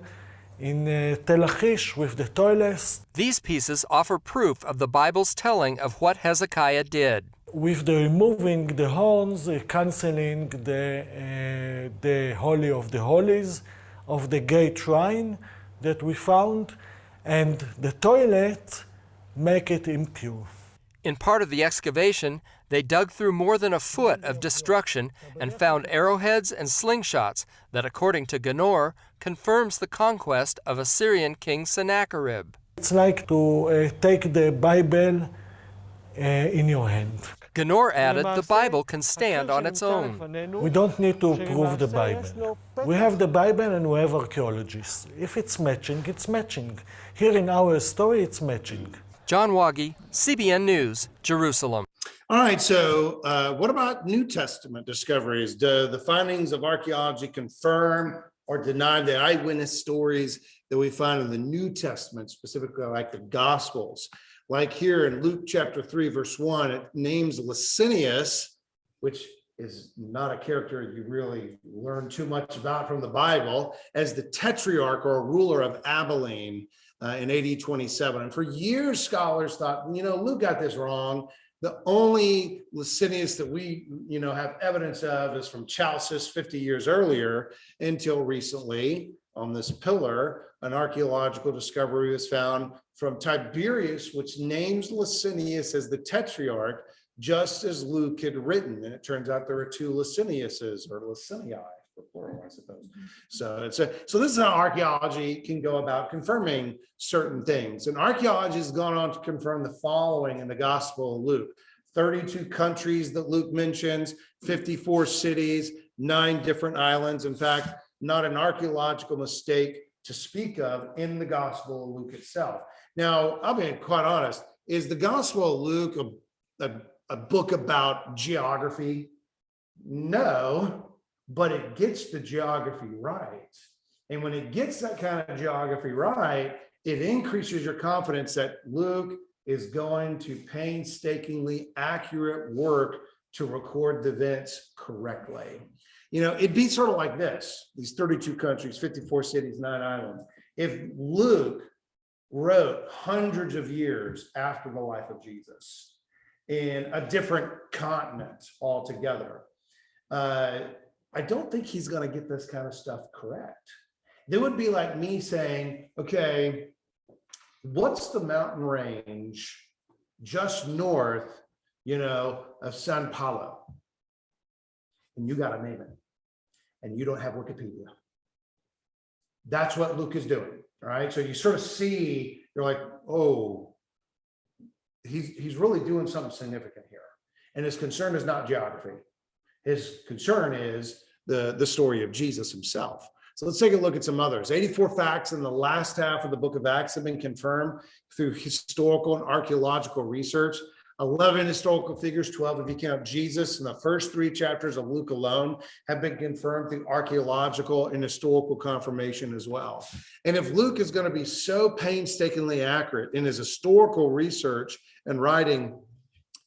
Speaker 11: in Tel Lachish with the toilets.
Speaker 10: These pieces offer proof of the Bible's telling of what Hezekiah did.
Speaker 11: With the removing the horns, canceling the Holy of the Holies of the gate shrine that we found, and the toilet make it impure.
Speaker 10: In part of the excavation, they dug through more than a foot of destruction and found arrowheads and slingshots that, according to Ganor, confirms the conquest of Assyrian King Sennacherib.
Speaker 11: It's like to take the Bible in your hand.
Speaker 10: Ganor added the Bible can stand on its own.
Speaker 11: We don't need to prove the Bible. We have the Bible and we have archaeologists. If it's matching, it's matching. Here in our story, it's matching.
Speaker 10: John Wagi, CBN News, Jerusalem.
Speaker 2: All right, so what about New Testament discoveries? Do the findings of archaeology confirm or deny the eyewitness stories that we find in the New Testament, specifically like the Gospels? Like here in Luke chapter 3, verse 1, it names Licinius, which is not a character you really learn too much about from the Bible, as the tetrarch or ruler of Abilene in AD 27. And for years, scholars thought, Luke got this wrong. The only Licinius that we, have evidence of is from Chalcis 50 years earlier, until recently on this pillar, an archaeological discovery was found from Tiberius, which names Licinius as the tetrarch, just as Luke had written. And it turns out there are 2 Liciniuses, or Licinii, for plural, I suppose. So so this is how archaeology can go about confirming certain things. And archaeology has gone on to confirm the following in the Gospel of Luke: 32 countries that Luke mentions, 54 cities, 9 different islands. In fact, not an archaeological mistake to speak of in the Gospel of Luke itself. Now, I'll be quite honest, is the Gospel of Luke a book about geography? No, but it gets the geography right. And when it gets that kind of geography right, it increases your confidence that Luke is going to painstakingly accurate work to record the events correctly. It'd be sort of like this: these 32 countries, 54 cities, 9 islands. If Luke wrote hundreds of years after the life of Jesus in a different continent altogether, I don't think he's going to get this kind of stuff correct. It would be like me saying, okay, what's the mountain range just north, of Sao Paulo? And you got to name it. And you don't have Wikipedia. That's what Luke is doing. All right. So you sort of see, you're like, oh, he's really doing something significant here. And his concern is not geography. His concern is the story of Jesus himself. So let's take a look at some others. 84 facts in the last half of the book of Acts have been confirmed through historical and archaeological research. 11 historical figures, 12 if you count Jesus, and the first 3 chapters of Luke alone have been confirmed through archaeological and historical confirmation as well. And if Luke is going to be so painstakingly accurate in his historical research and writing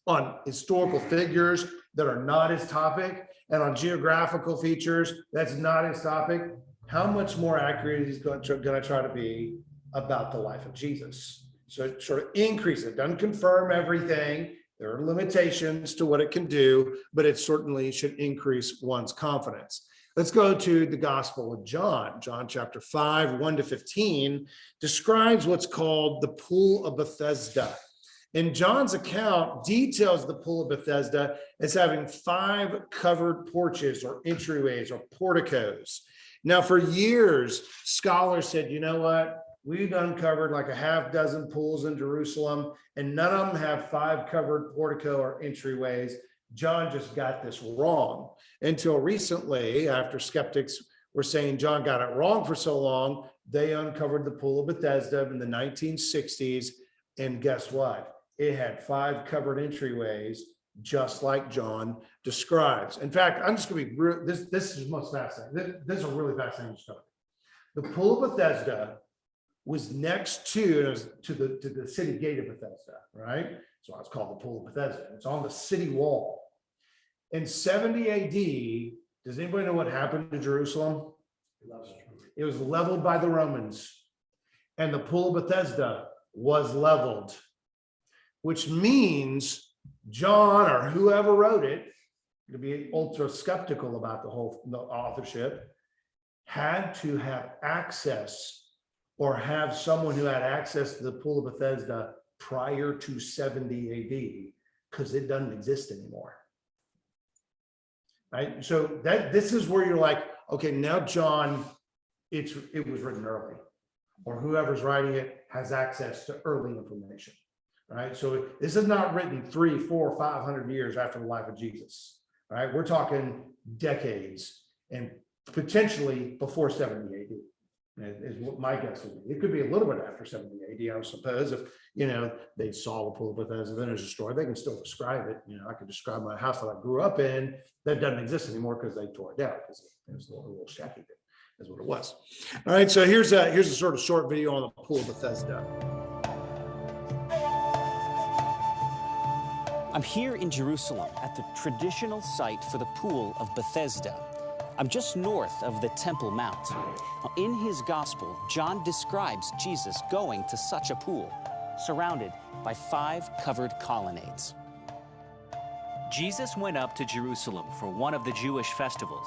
Speaker 2: on historical figures that are not his topic, and on geographical features that's not his topic, how much more accurate is going to try to be about the life of Jesus? So it sort of increases it, doesn't confirm everything. There are limitations to what it can do, but it certainly should increase one's confidence. Let's go to the Gospel of John. John chapter 5, 1-15 describes what's called the Pool of Bethesda. And John's account details the Pool of Bethesda as having 5 covered porches or entryways or porticos. Now, for years, scholars said, you know what? We've uncovered like a half dozen pools in Jerusalem, and none of them have 5 covered portico or entryways. John just got this wrong until recently, after skeptics were saying John got it wrong for so long, they uncovered the Pool of Bethesda in the 1960s. And guess what? It had 5 covered entryways, just like John describes. In fact, I'm just going to be this is most fascinating. This is a really fascinating story. The Pool of Bethesda was next to the city gate of Bethesda, right? So it's called the Pool of Bethesda. It's on the city wall. In 70 AD, does anybody know what happened to Jerusalem? It was leveled by the Romans, and the Pool of Bethesda was leveled, which means John or whoever wrote it, to be ultra skeptical about the authorship, had to have access or have someone who had access to the Pool of Bethesda prior to 70 AD, because it doesn't exist anymore. Right? So this is where you're like, okay, now John, it was written early, or whoever's writing it has access to early information. Right? So this is not written 300, 400, 500 years after the life of Jesus. Right? We're talking decades and potentially before 70 AD. Is what my guess would be. It could be a little bit after 70 AD, I suppose, if they saw the Pool of Bethesda, then it was destroyed. They can still describe it. I could describe my house that I grew up in that doesn't exist anymore because they tore it down, because it was a little shacky. Is what it was. All right, so here's a sort of short video on the Pool of Bethesda.
Speaker 12: I'm here in Jerusalem at the traditional site for the Pool of Bethesda. I'm just north of the Temple Mount. Now, in his gospel, John describes Jesus going to such a pool, surrounded by 5 covered colonnades.
Speaker 13: Jesus went up to Jerusalem for one of the Jewish festivals.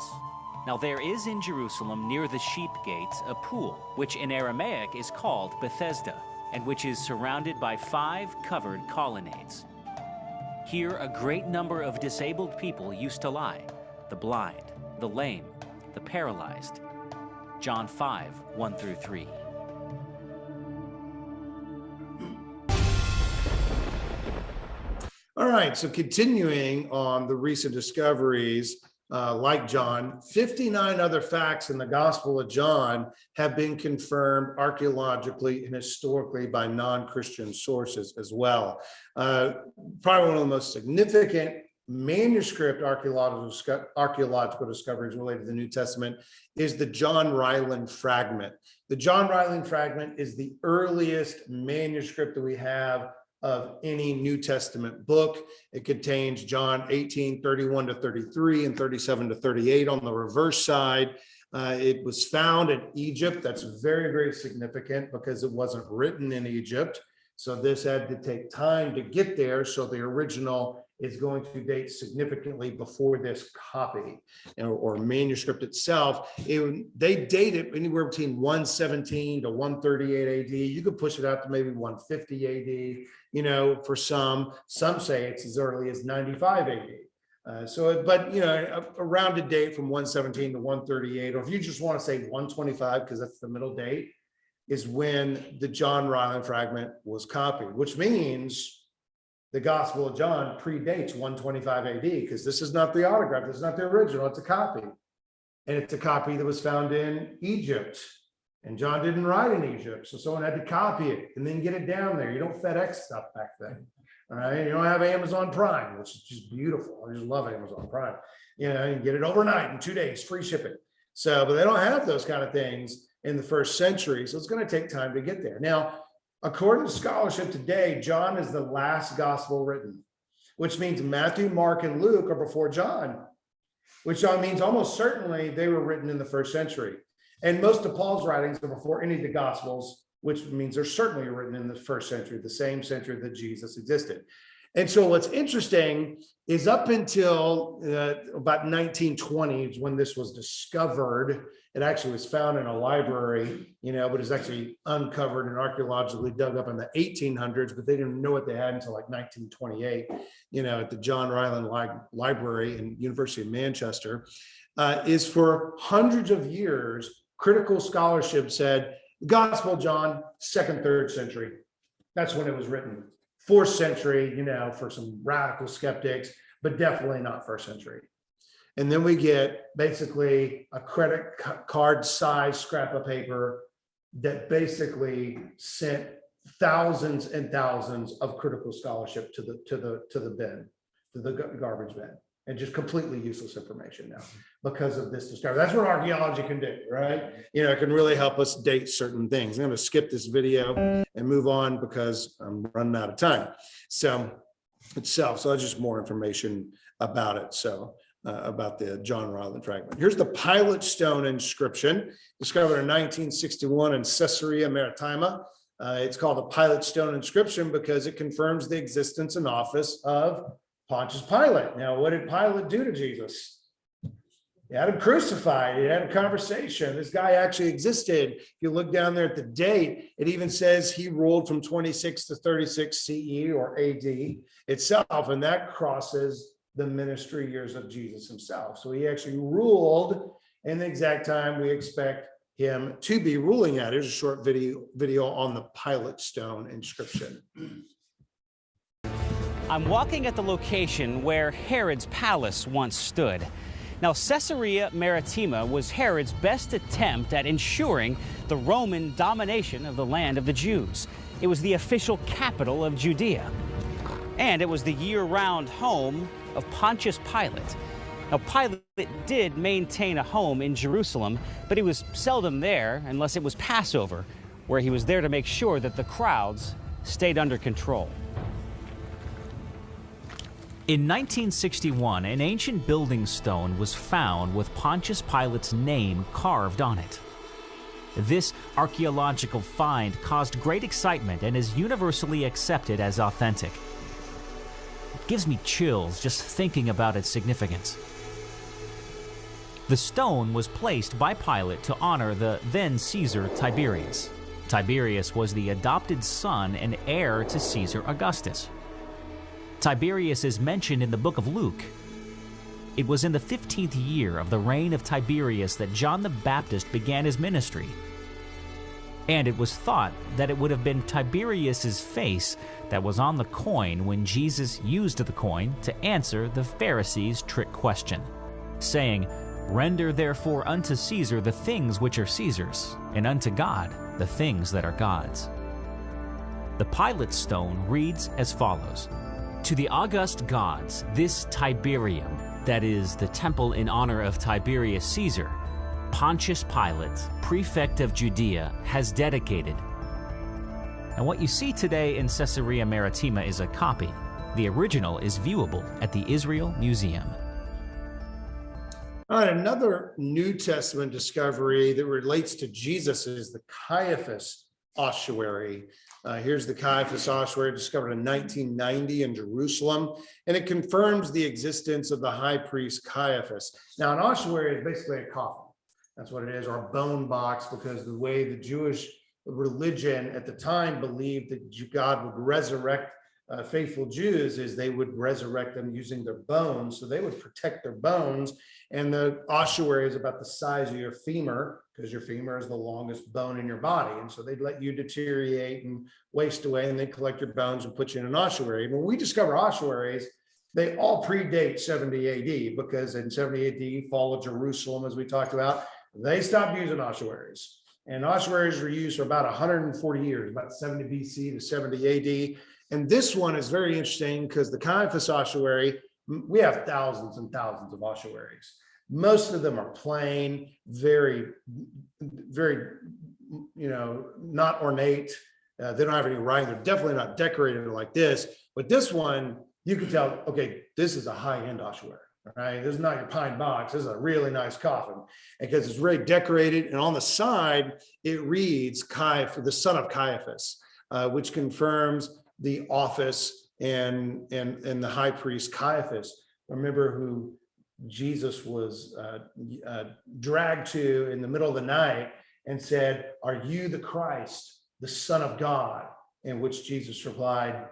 Speaker 13: Now there is in Jerusalem near the sheep gates a pool, which in Aramaic is called Bethesda, and which is surrounded by 5 covered colonnades. Here a great number of disabled people used to lie, the blind, the lame, the paralyzed. John 5, 1-3.
Speaker 2: All right, so continuing on the recent discoveries, like John, 59 other facts in the Gospel of John have been confirmed archaeologically and historically by non-Christian sources as well. Probably one of the most significant manuscript archaeological discoveries related to the New Testament is the John Ryland fragment. The John Ryland fragment is the earliest manuscript that we have of any New Testament book. It contains John 18, 31-33 and 37-38 on the reverse side. It was found in Egypt. That's very, very significant because it wasn't written in Egypt. So this had to take time to get there. So the original is going to date significantly before this copy or manuscript itself. They date it anywhere between 117 to 138 AD. You could push it out to maybe 150 AD, you know, for some say it's as early as 95 AD. But you know, a rounded date from 117 to 138, or if you just want to say 125, because that's the middle date, is when the John Ryland fragment was copied, which means the Gospel of John predates 125 AD, because this is not the autograph, this is not the original, it's a copy. And it's a copy that was found in Egypt. And John didn't write in Egypt, so someone had to copy it and then get it down there. You don't FedEx stuff back then. All right, you don't have Amazon Prime, which is just beautiful. I just love Amazon Prime. You know, you get it overnight in 2 days, free shipping. So, but they don't have those kind of things in the first century. So it's going to take time to get there. Now, according to scholarship today, John is the last gospel written, which means Matthew, Mark, and Luke are before John, which means almost certainly they were written in the first century. And most of Paul's writings are before any of the gospels, which means they're certainly written in the first century, the same century that Jesus existed. And so what's interesting is up until about 1920 is when this was discovered. It actually was found in a library, you know, but it's actually uncovered and archaeologically dug up in the 1800s, but they didn't know what they had until like 1928, you know, at the John Ryland Library in University of Manchester. Is for hundreds of years, critical scholarship said, the Gospel of John, 2nd, 3rd century. That's when it was written. 4th century, you know, for some radical skeptics, but definitely not 1st century. And then we get basically a credit card size scrap of paper that basically sent thousands and thousands of critical scholarship to the bin, to the garbage bin, and just completely useless information now because of this discovery. That's what archaeology can do, right? You know, it can really help us date certain things. I'm going to skip this video and move on because I'm running out of time. So that's just more information about it. So about the John Ryland fragment. Here's the Pilate stone inscription discovered in 1961 in Caesarea Maritima. It's called the Pilate stone inscription because it confirms the existence and office of Pontius Pilate. Now, what did Pilate do to Jesus? He had him crucified. He had a conversation. This guy actually existed. If you look down there at the date, it even says he ruled from 26 to 36 CE or AD itself, and that crosses the ministry years of Jesus himself. So he actually ruled in the exact time we expect him to be ruling at. Here's a short video on the Pilate stone inscription.
Speaker 13: I'm walking at the location where Herod's palace once stood. Now, Caesarea Maritima was Herod's best attempt at ensuring the Roman domination of the land of the Jews. It was the official capital of Judea. And it was the year-round home of Pontius Pilate. Now, Pilate did maintain a home in Jerusalem, but he was seldom there unless it was Passover, where he was there to make sure that the crowds stayed under control. In 1961, an ancient building stone was found with Pontius Pilate's name carved on it. This archaeological find caused great excitement and is universally accepted as authentic. It gives me chills just thinking about its significance. The stone was placed by Pilate to honor the then Caesar Tiberius. Tiberius was the adopted son and heir to Caesar Augustus. Tiberius is mentioned in the book of Luke. It was in the 15th year of the reign of Tiberius that John the Baptist began his ministry. And it was thought that it would have been Tiberius's face that was on the coin when Jesus used the coin to answer the Pharisees' trick question, saying, "Render therefore unto Caesar the things which are Caesar's, and unto God the things that are God's." The Pilate stone reads as follows: "To the august gods, this Tiberium, that is, the temple in honor of Tiberius Caesar, Pontius Pilate, prefect of Judea, has dedicated." And what you see today in Caesarea Maritima is a copy. The original is viewable at the Israel Museum.
Speaker 2: All right, another New Testament discovery that relates to Jesus is the Caiaphas ossuary. Here's the Caiaphas ossuary, discovered in 1990 in Jerusalem, and it confirms the existence of the high priest Caiaphas. Now, an ossuary is basically a coffin. That's what it is, or a bone box, because the way the Jewish religion at the time believed that God would resurrect faithful Jews is they would resurrect them using their bones. So they would protect their bones. And the ossuary is about the size of your femur, because your femur is the longest bone in your body. And so they'd let you deteriorate and waste away, and they'd collect your bones and put you in an ossuary. When we discover ossuaries, they all predate 70 AD, because in 70 AD, fall of Jerusalem, as we talked about, they stopped using ossuaries. And ossuaries were used for about 140 years, about 70 BC to 70 AD. And this one is very interesting because the Caiaphas ossuary, we have thousands and thousands of ossuaries. Most of them are plain, very, not ornate. They don't have any writing. They're definitely not decorated like this. But this one, you can tell, okay, this is a high-end ossuary. Right, this is not your pine box. This is a really nice coffin, because it's really decorated, and on the side it reads Caiaphas, the son of Caiaphas, which confirms the office and the high priest Caiaphas. Remember who Jesus was dragged to in the middle of the night and said, "Are you the Christ, the Son of God?" In which Jesus replied,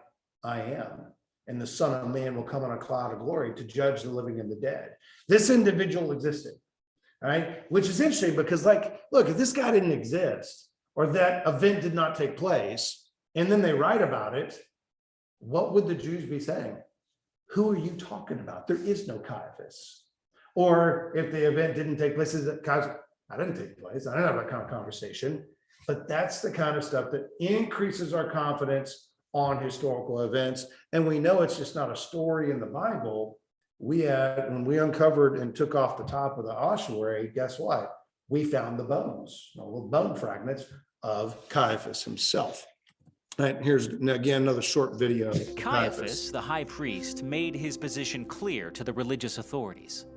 Speaker 2: "I am. And the Son of Man will come on a cloud of glory to judge the living and the dead." This individual existed, right? Which is interesting because, like, look, if this guy didn't exist, or that event did not take place, and then they write about it, what would the Jews be saying? Who are you talking about? There is no Caiaphas. Or if the event didn't take place, is it Caiaphas? I didn't take place. I didn't have that kind of conversation. But that's the kind of stuff that increases our confidence on historical events. And we know it's just not a story in the Bible. When we uncovered and took off the top of the ossuary, guess what? We found the bones, little bone fragments of Caiaphas himself. And here's again another short video.
Speaker 13: Caiaphas, the high priest, made his position clear to the religious authorities.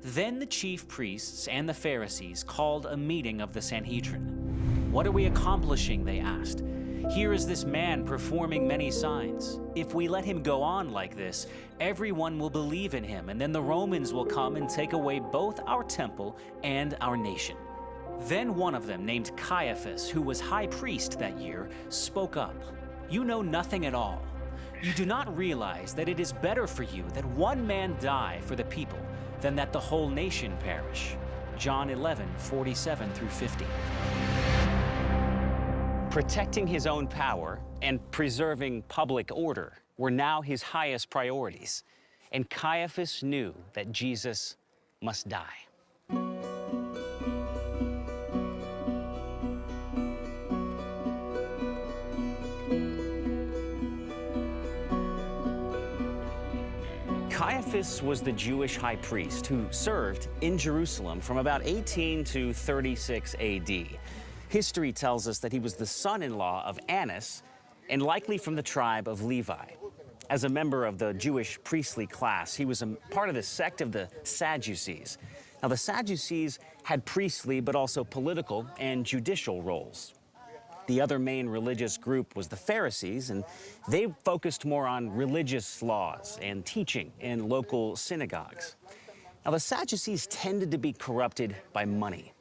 Speaker 13: Then the chief priests and the Pharisees called a meeting of the Sanhedrin. "What are we accomplishing?" they asked. "Here is this man performing many signs. If we let him go on like this, everyone will believe in him, and then the Romans will come and take away both our temple and our nation." Then one of them, named Caiaphas, who was high priest that year, spoke up. "You know nothing at all. You do not realize that it is better for you that one man die for the people than that the whole nation perish." John 11:47 through 50.
Speaker 12: Protecting his own power and preserving public order were now his highest priorities, and Caiaphas knew that Jesus must die. Caiaphas was the Jewish high priest who served in Jerusalem from about 18 to 36 AD. History tells us that he was the son-in-law of Annas and likely from the tribe of Levi. As a member of the Jewish priestly class, he was a part of the sect of the Sadducees. Now, the Sadducees had priestly but also political and judicial roles. The other main religious group was the Pharisees, and they focused more on religious laws and teaching in local synagogues. Now, the Sadducees tended to be corrupted by money,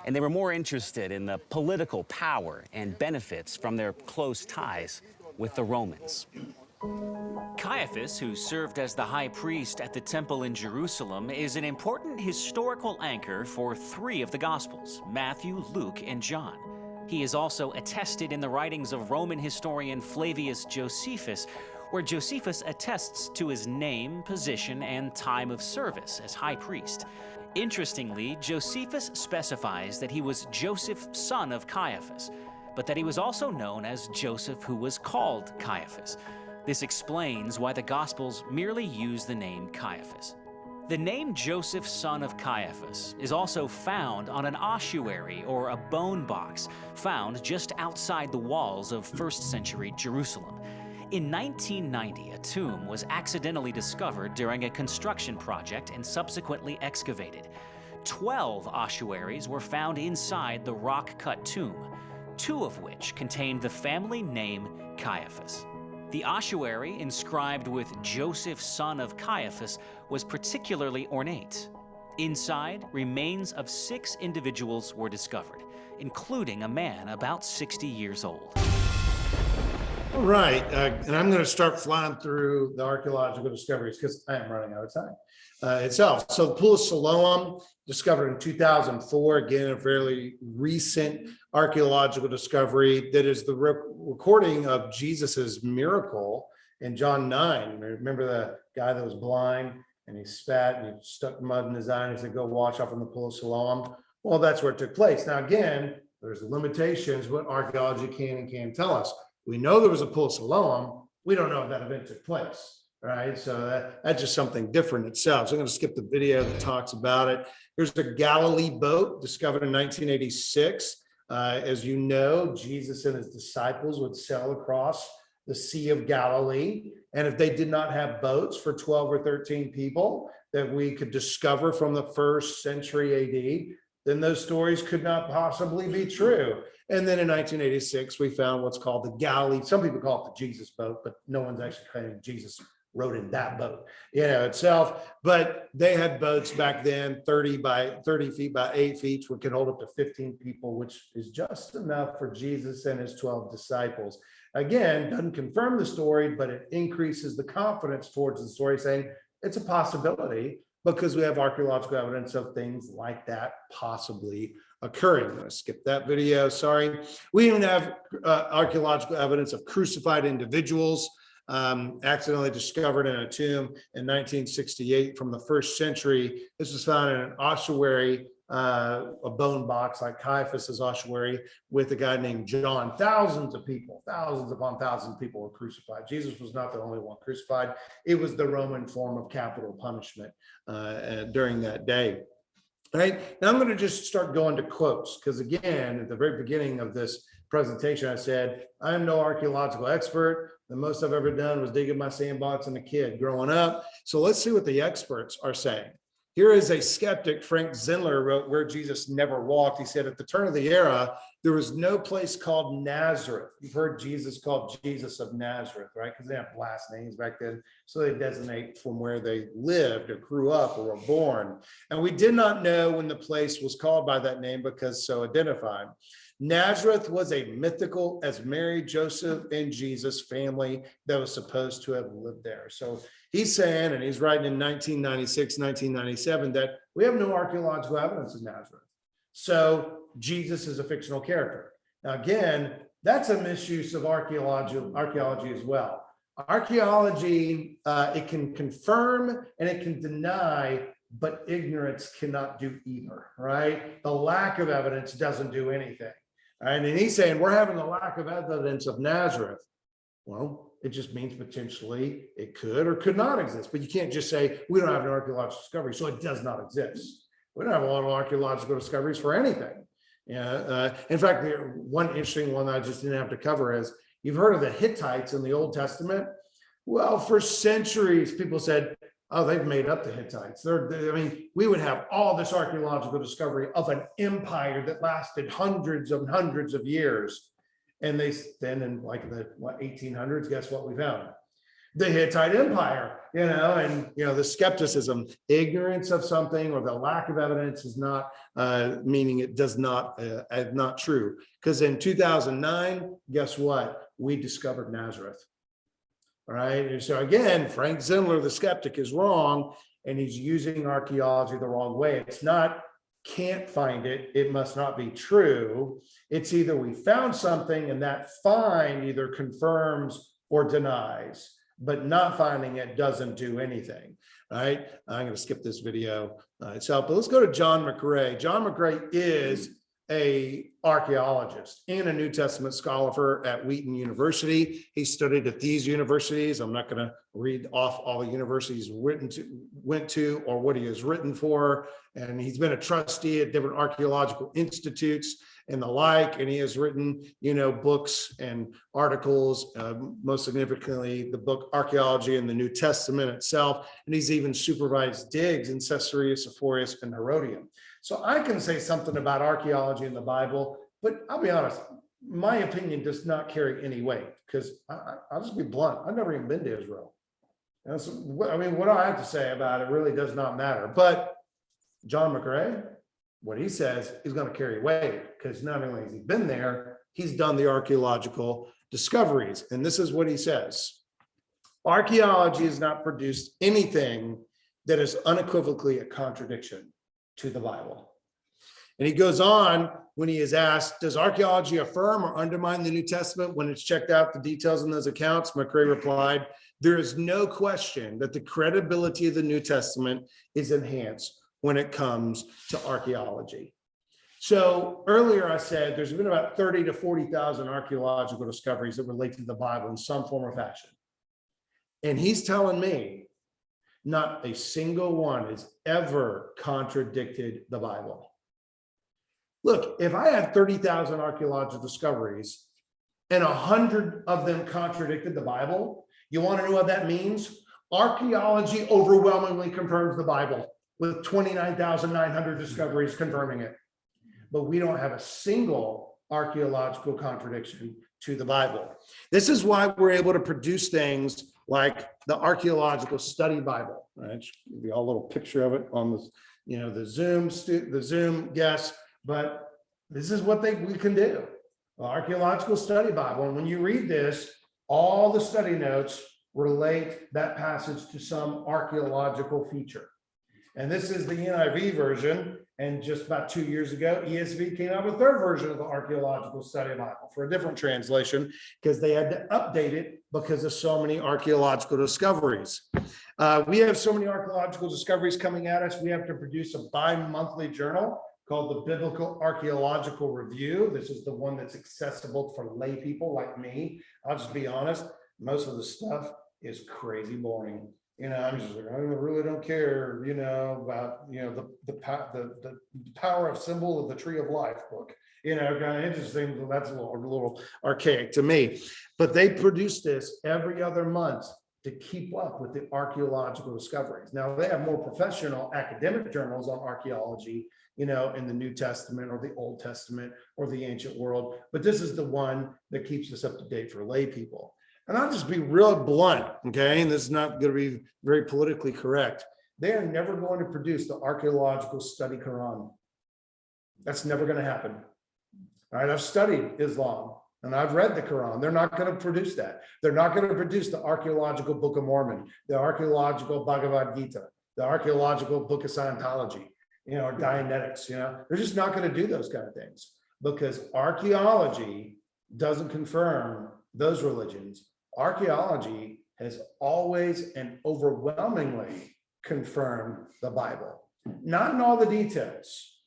Speaker 12: and they were more interested in the political power and benefits from their close ties with the Romans.
Speaker 13: Caiaphas, who served as the high priest at the temple in Jerusalem, is an important historical anchor for three of the Gospels, Matthew, Luke, and John. He is also attested in the writings of Roman historian Flavius Josephus, where Josephus attests to his name, position, and time of service as high priest. Interestingly, Josephus specifies that he was Joseph, son of Caiaphas, but that he was also known as Joseph who was called Caiaphas. This explains why the Gospels merely use the name Caiaphas. The name Joseph, son of Caiaphas, is also found on an ossuary or a bone box found just outside the walls of 1st century Jerusalem. In 1990, a tomb was accidentally discovered during a construction project and subsequently excavated. 12 ossuaries were found inside the rock-cut tomb. 2 of which contained the family name Caiaphas. The ossuary, inscribed with Joseph, son of Caiaphas, was particularly ornate. Inside, remains of 6 individuals were discovered, including a man about 60 years old.
Speaker 2: All right, and I'm going to start flying through the archaeological discoveries because I am running out of time itself. So the Pool of Siloam, discovered in 2004, again, a fairly recent archaeological discovery that is the recording of Jesus's miracle in John 9. Remember the guy that was blind and he spat and he stuck mud in his eye and he said, go wash off in the Pool of Siloam. Well, that's where it took place. Now, again, there's limitations what archaeology can and can't tell us. We know there was a Pool of Siloam. We don't know if that event took place, right? So that's just something different itself. So I'm going to skip the video that talks about it. Here's the Galilee boat discovered in 1986. As you know, Jesus and his disciples would sail across the Sea of Galilee. And if they did not have boats for 12 or 13 people that we could discover from the 1st century AD, then those stories could not possibly be true. And then in 1986, we found what's called the Galilee. Some people call it the Jesus boat, but no one's actually claiming Jesus rode in that boat, itself. But they had boats back then, 30 feet by 8 feet, which could hold up to 15 people, which is just enough for Jesus and his 12 disciples. Again, doesn't confirm the story, but it increases the confidence towards the story, saying it's a possibility because we have archaeological evidence of things like that possibly occurring. I'm going to skip that video, sorry. We even have archaeological evidence of crucified individuals accidentally discovered in a tomb in 1968 from the 1st century. This was found in an ossuary, a bone box like Caiaphas's ossuary, with a guy named John. Thousands upon thousands of people were crucified. Jesus was not the only one crucified. It was the Roman form of capital punishment during that day. All right, now I'm going to just start going to quotes because, again, at the very beginning of this presentation, I said, I'm no archaeological expert. The most I've ever done was dig in my sandbox as a kid growing up. So let's see what the experts are saying. Here is a skeptic, Frank Zindler, wrote Where Jesus Never Walked. He said, at the turn of the era, there was no place called Nazareth. You've heard Jesus called Jesus of Nazareth, right? Because they have last names back then. So they designate from where they lived or grew up or were born. And we did not know when the place was called by that name because so identified. Nazareth was a mythical, as Mary, Joseph, and Jesus family that was supposed to have lived there. So he's saying, and he's writing in 1996, 1997, that we have no archaeological evidence of Nazareth. So Jesus is a fictional character. Now, again, that's a misuse of archaeology as well. Archaeology, it can confirm and it can deny, but ignorance cannot do either, right? The lack of evidence doesn't do anything. And he's saying we're having a lack of evidence of Nazareth. Well, it just means potentially it could or could not exist. But you can't just say we don't have an archaeological discovery, so it does not exist. We don't have a lot of archaeological discoveries for anything. In fact, one interesting one that I just didn't have to cover is you've heard of the Hittites in the Old Testament. Well, for centuries, people said, oh, they've made up the Hittites. We would have all this archaeological discovery of an empire that lasted hundreds of years. And then in like the 1800s, guess what we found? The Hittite Empire, and the skepticism, ignorance of something or the lack of evidence is not meaning it does not true. Because in 2009, guess what? We discovered Nazareth. All right. And so again, Frank Zindler, the skeptic, is wrong, and he's using archaeology the wrong way. It's not can't find it. It must not be true. It's either we found something and that find either confirms or denies, but not finding it doesn't do anything. All right. I'm going to skip this video itself, but let's go to John McRae. John McRae is an archaeologist and a New Testament scholar at Wheaton University. He studied at these universities. I'm not going to read off all the universities went to or what he has written for. And he's been a trustee at different archaeological institutes and the like. And he has written, books and articles, most significantly the book Archaeology in the New Testament itself. And he's even supervised digs in Caesarea Sepphoris and Herodium. So I can say something about archaeology in the Bible, but I'll be honest, my opinion does not carry any weight, because I'll just be blunt. I've never even been to Israel. I mean, what I have to say about it really does not matter. But John McRae, what he says is going to carry weight, because not only has he been there, he's done the archaeological discoveries. And this is what he says. Archaeology has not produced anything that is unequivocally a contradiction to the Bible. And he goes on when he is asked, does archaeology affirm or undermine the New Testament when it's checked out the details in those accounts? McRae replied, there is no question that the credibility of the New Testament is enhanced when it comes to archaeology. So earlier I said there's been about 30 to 40,000 archaeological discoveries that relate to the Bible in some form or fashion. And he's telling me not a single one has ever contradicted the Bible. Look, if I had 30,000 archaeological discoveries and 100 of them contradicted the Bible, you want to know what that means? Archaeology overwhelmingly confirms the Bible, with 29,900 discoveries confirming it. But we don't have a single archaeological contradiction to the Bible. This is why we're able to produce things like the Archaeological Study Bible. Right? Give you all a little picture of it on this, the Zoom guest. But this is what we can do. The Archaeological Study Bible. And when you read this, all the study notes relate that passage to some archaeological feature. And this is the NIV version. And just about 2 years ago, ESV came out with their version of the Archaeological Study Bible for a different translation, because they had to update it because of so many archaeological discoveries. We have so many archaeological discoveries coming at us. We have to produce a bi-monthly journal called the Biblical Archaeological Review. This is the one that's accessible for lay people like me. I'll just be honest, most of the stuff is crazy boring. I'm just like, I really don't care, about, the power of symbol of the tree of life book, kind of interesting. That's a little archaic to me, but they produce this every other month to keep up with the archaeological discoveries. Now they have more professional academic journals on archaeology, in the New Testament or the Old Testament or the ancient world, but this is the one that keeps us up to date for lay people. And I'll just be real blunt, okay? And this is not going to be very politically correct. They are never going to produce the Archaeological Study Quran. That's never going to happen. All right, I've studied Islam and I've read the Quran. They're not going to produce that. They're not going to produce the Archaeological Book of Mormon, the Archaeological Bhagavad Gita, the Archaeological Book of Scientology, or Dianetics. They're just not going to do those kind of things, because archaeology doesn't confirm those religions. Archaeology has always and overwhelmingly confirmed the Bible, not in all the details,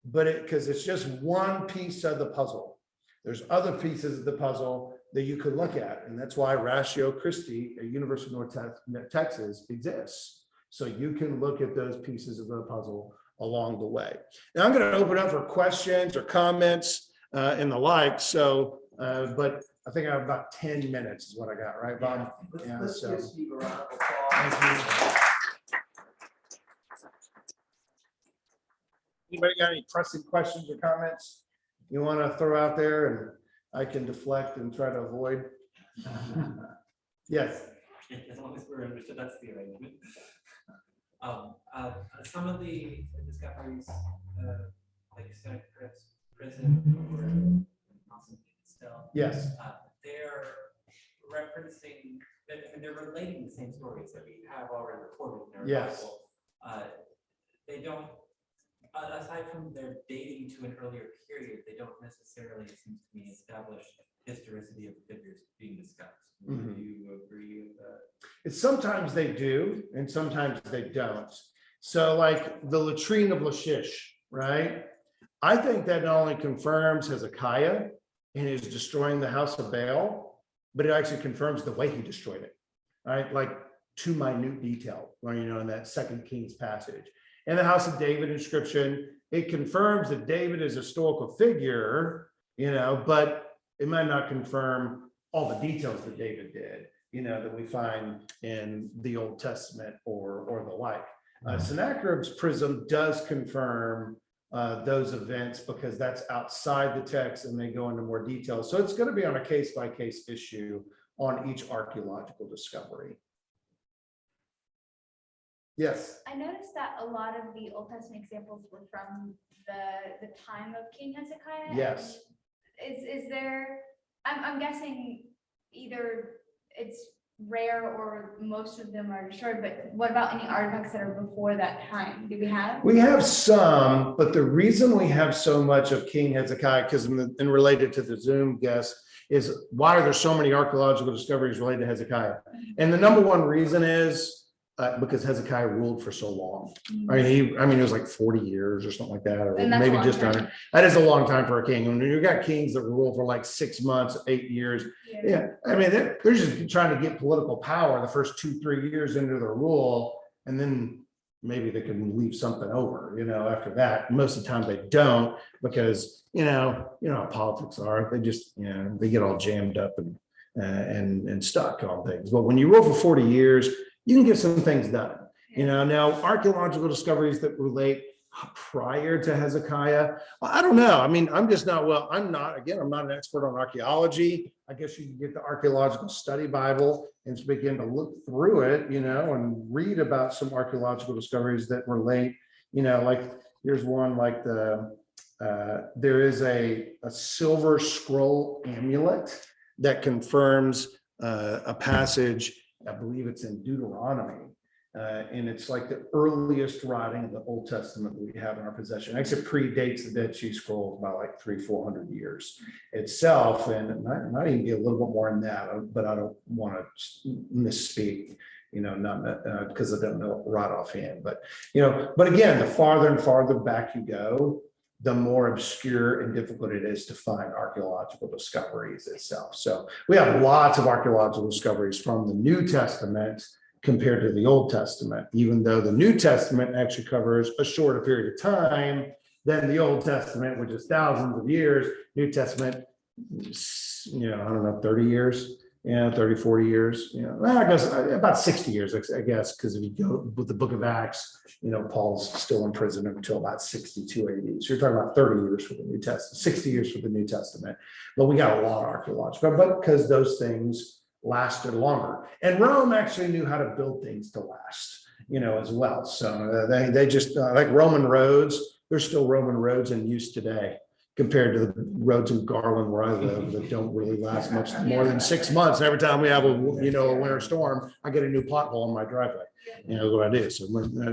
Speaker 2: but because it's just one piece of the puzzle. There's other pieces of the puzzle that you could look at, and that's why Ratio Christi at University of North Texas exists, so you can look at those pieces of the puzzle along the way. Now I'm going to open up for questions or comments and the like. So, but I think I have about 10 minutes is what I got, right, Bob? Yeah, so. Anybody got any pressing questions or comments you want to throw out there, and I can deflect and try to avoid? Yes.
Speaker 4: As long as we're understood, that's the arrangement. Some of the discoveries, like Sennacherib's prison or still,
Speaker 2: yes,
Speaker 4: they're referencing, they're relating the same stories that we have already recorded in our
Speaker 2: yes.
Speaker 4: Bible. They don't, aside from their dating to an earlier period, they don't necessarily, it seems to me, establish historicity of the figures being discussed.
Speaker 2: Mhm.
Speaker 4: Do you agree with that?
Speaker 2: It's sometimes they do, and sometimes they don't. So like the latrine of Lachish, right? I think that not only confirms Hezekiah and is destroying the house of Baal, but it actually confirms the way he destroyed it, right? Like to minute detail, or, in that 2 Kings passage. And the house of David inscription, it confirms that David is a historical figure, but it might not confirm all the details that David did, that we find in the Old Testament or the like. Sennacherib's prism does confirm those events because that's outside the text and they go into more detail. So it's going to be on a case-by-case issue on each archaeological discovery. Yes.
Speaker 14: I noticed that a lot of the Old Testament examples were from the time of King Hezekiah.
Speaker 2: Yes.
Speaker 14: Is there, I'm guessing either it's rare or most of them are destroyed, but what about any artifacts that are before that time? Do we have?
Speaker 2: We have some, but the reason we have so much of King Hezekiah, because and related to the Zoom guest, is why are there so many archaeological discoveries related to Hezekiah? And the number one reason is because Hezekiah ruled for so long. I mean, it was like 40 years or something like that, or maybe just under. That is a long time for a king. When you got kings that rule for like 6 months, 8 years, yeah. I mean, they're just trying to get political power the first 2-3 years into their rule, and then maybe they can leave something over, after that. Most of the time they don't, because you know how politics are. They just, they get all jammed up and stuck on things. But when you rule for 40 years, you can get some things done. Now archaeological discoveries that relate prior to Hezekiah, I don't know. I mean, I'm not an expert on archaeology. I guess you can get the Archaeological Study Bible and begin to look through it, and read about some archaeological discoveries that relate, like here's one, like there is a silver scroll amulet that confirms a passage, I believe it's in Deuteronomy, and it's like the earliest writing of the Old Testament that we have in our possession. Actually, it predates the Dead Sea Scrolls by like 300-400 years itself, and it might even be a little bit more than that, but I don't want to misspeak, not because I don't know right offhand. But but again, the farther and farther back you go, the more obscure and difficult it is to find archaeological discoveries itself. So we have lots of archaeological discoveries from the New Testament compared to the Old Testament, even though the New Testament actually covers a shorter period of time than the Old Testament, which is thousands of years. New Testament, I don't know, 30 years. 30, 40 years, well, I guess about 60 years, I guess, because if you go with the book of Acts, Paul's still in prison until about 62 AD. So you're talking about 30 years for the New Testament, 60 years for the New Testament. But we got a lot of archaeological, but because those things lasted longer. And Rome actually knew how to build things to last, as well. So they just, like Roman roads, there's still Roman roads in use today, compared to the roads in Garland where I live that don't really last much more than 6 months. Every time we have a winter storm, I get a new pothole in my driveway. What I do. So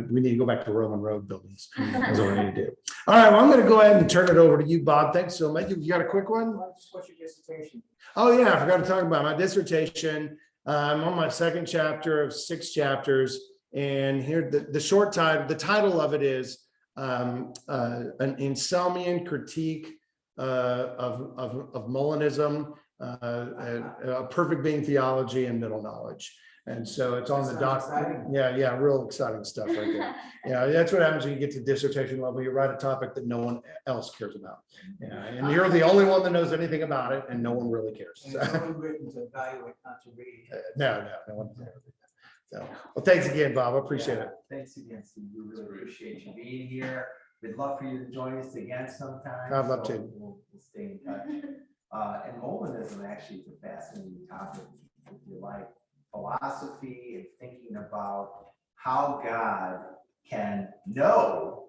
Speaker 2: we need to go back to Roman road buildings. That's what we need to do. All right, well, I'm going to go ahead and turn it over to you, Bob. Thanks so much. You got a quick one?
Speaker 1: What's your dissertation?
Speaker 2: Oh yeah, I forgot to talk about my dissertation. I'm on my second chapter of 6 chapters. And here the short title, the title of it is an Anselmian critique of Molinism, a perfect being theology and middle knowledge. And so it's on the doc. Yeah, real exciting stuff right there. Yeah, that's what happens when you get to dissertation level. You write a topic that no one else cares about. And you're the only one that knows anything about it, and no one really cares.
Speaker 1: And it's only written to evaluate, not to read.
Speaker 2: No one. So, well, thanks again, Bob. I appreciate it.
Speaker 1: Thanks again, Steve. We really appreciate you being here. We'd love for you to join us again sometime.
Speaker 2: I'd love to.
Speaker 1: We'll stay in touch. And Molinism actually is a fascinating topic. If you like philosophy and thinking about how God can know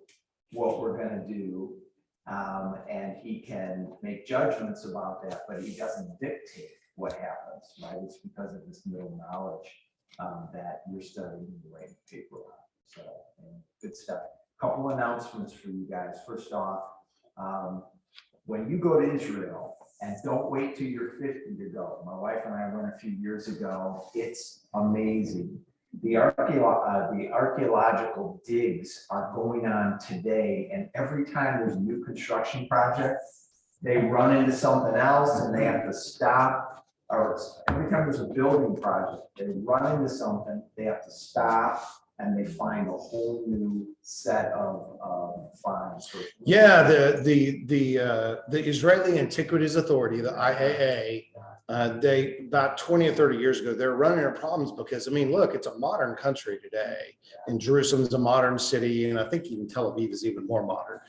Speaker 1: what we're going to do, and he can make judgments about that, but he doesn't dictate what happens, right? It's because of this middle knowledge that you're studying and writing paper on. So, good stuff. Couple announcements for you guys. First off, when you go to Israel, and don't wait till you're 50 to go. My wife and I went a few years ago. It's amazing. The archaeological digs are going on today, and every time there's a new construction project, they run into something else and they have to stop. Or every time there's a building project, they run into something, they have to stop, and they find a whole new set of finds.
Speaker 2: Yeah, the Israeli Antiquities Authority, the IAA, They, about 20 or 30 years ago, they're running into problems because, I mean, look, it's a modern country today. And Jerusalem is a modern city. And I think even Tel Aviv is even more modern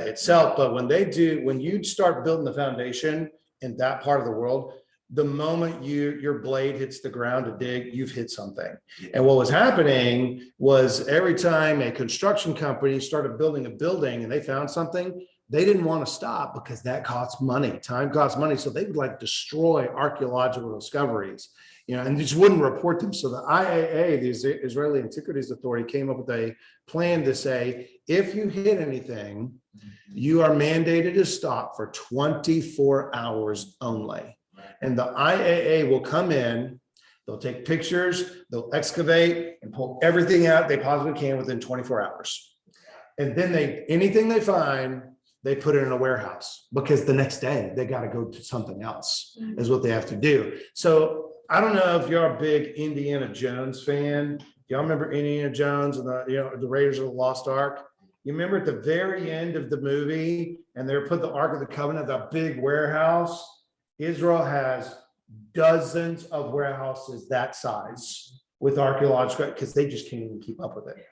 Speaker 2: itself. But when you start building the foundation in that part of the world, the moment your blade hits the ground to dig, you've hit something. And what was happening was every time a construction company started building a building and they found something, they didn't want to stop because that costs money. Time costs money. So they would like destroy archaeological discoveries, and just wouldn't report them. So the IAA, the Israeli Antiquities Authority, came up with a plan to say, if you hit anything, you are mandated to stop for 24 hours only. And the IAA will come in, they'll take pictures, they'll excavate and pull everything out they possibly can within 24 hours. And then anything they find, they put it in a warehouse because the next day they got to go to something else is what they have to do. So I don't know if you're a big Indiana Jones fan. Y'all remember Indiana Jones and the Raiders of the Lost Ark? You remember at the very end of the movie and they put the Ark of the Covenant, the big warehouse. Israel has dozens of warehouses that size with archaeological, because they just can't even keep up with it.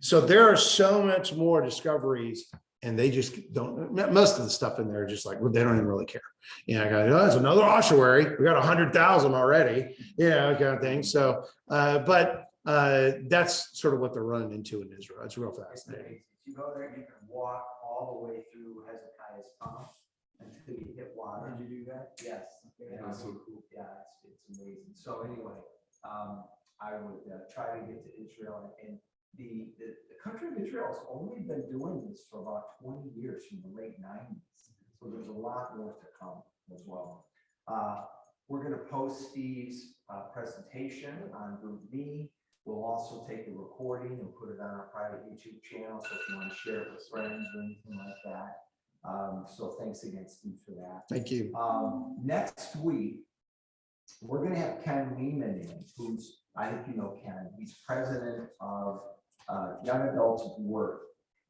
Speaker 2: So there are so much more discoveries, and they just don't. Most of the stuff in there are just like, well, they don't even really care. There's another ossuary. We got 100,000 already. Kind of thing. So, but that's sort of what they're running into in Israel. It's real fascinating.
Speaker 1: If you go there, you can walk all the way through Hezekiah's tomb until you hit water. Did you do that? Yes. Yeah, it's amazing. So anyway, I would try to get to Israel, and the country of Israel has only been doing this for about 20 years, from the late 90s. So there's a lot more to come as well. We're going to post Steve's presentation on GroupMe. We'll also take the recording and put it on our private YouTube channel. So if you want to share it with friends or anything like that. So thanks again, Steve, for that.
Speaker 2: Thank you.
Speaker 1: Next week, we're going to have Ken Lehman in, who's, I think you know Ken, he's president of Young Adults of Worth.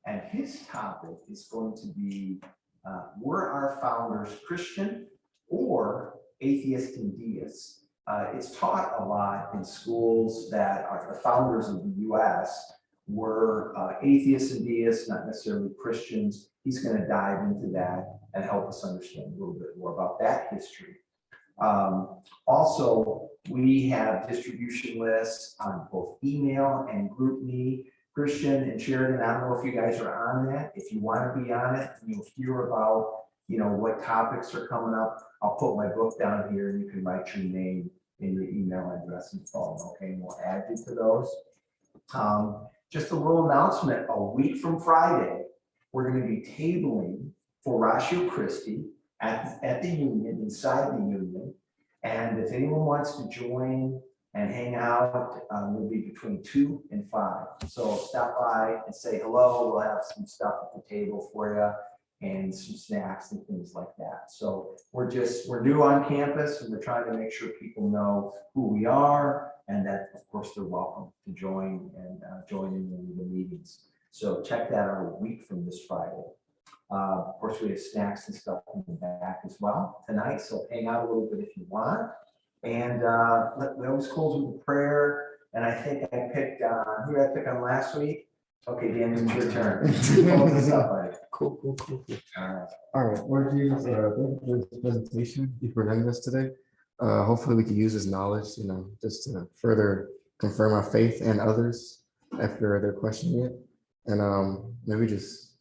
Speaker 1: And his topic is going to be, were our founders Christian or atheist and deist? It's taught a lot in schools that the founders of the US were atheists and deists, not necessarily Christians. He's going to dive into that and help us understand a little bit more about that history. Also, we have distribution lists on both email and GroupMe. Christian and Sheridan, I don't know if you guys are on that. If you want to be on it, you'll hear about what topics are coming up. I'll put my book down here and you can write your name and your email address and phone, okay? And we'll add you to those. Just a little announcement, a week from Friday, we're going to be tabling for Ratio Christi at the Union, inside the Union. And if anyone wants to join and hang out, we'll be between 2 and 5. So stop by and say hello. We'll have some stuff at the table for you and some snacks and things like that. So we're new on campus, and we're trying to make sure people know who we are, and that of course they're welcome to join and join in the meetings. So check that out a week from this Friday. Of course, we have snacks and stuff in the back as well tonight. So hang out a little bit if you want. And we always close with a prayer. And I think I picked, who did I pick on last week? Okay, Dan, it's your turn. Close this up, buddy.
Speaker 15: Cool.
Speaker 1: All right.
Speaker 15: Lord Jesus, thank you for this presentation you presented us today. Hopefully we can use this knowledge, just to further confirm our faith and others after they're questioning it. And maybe just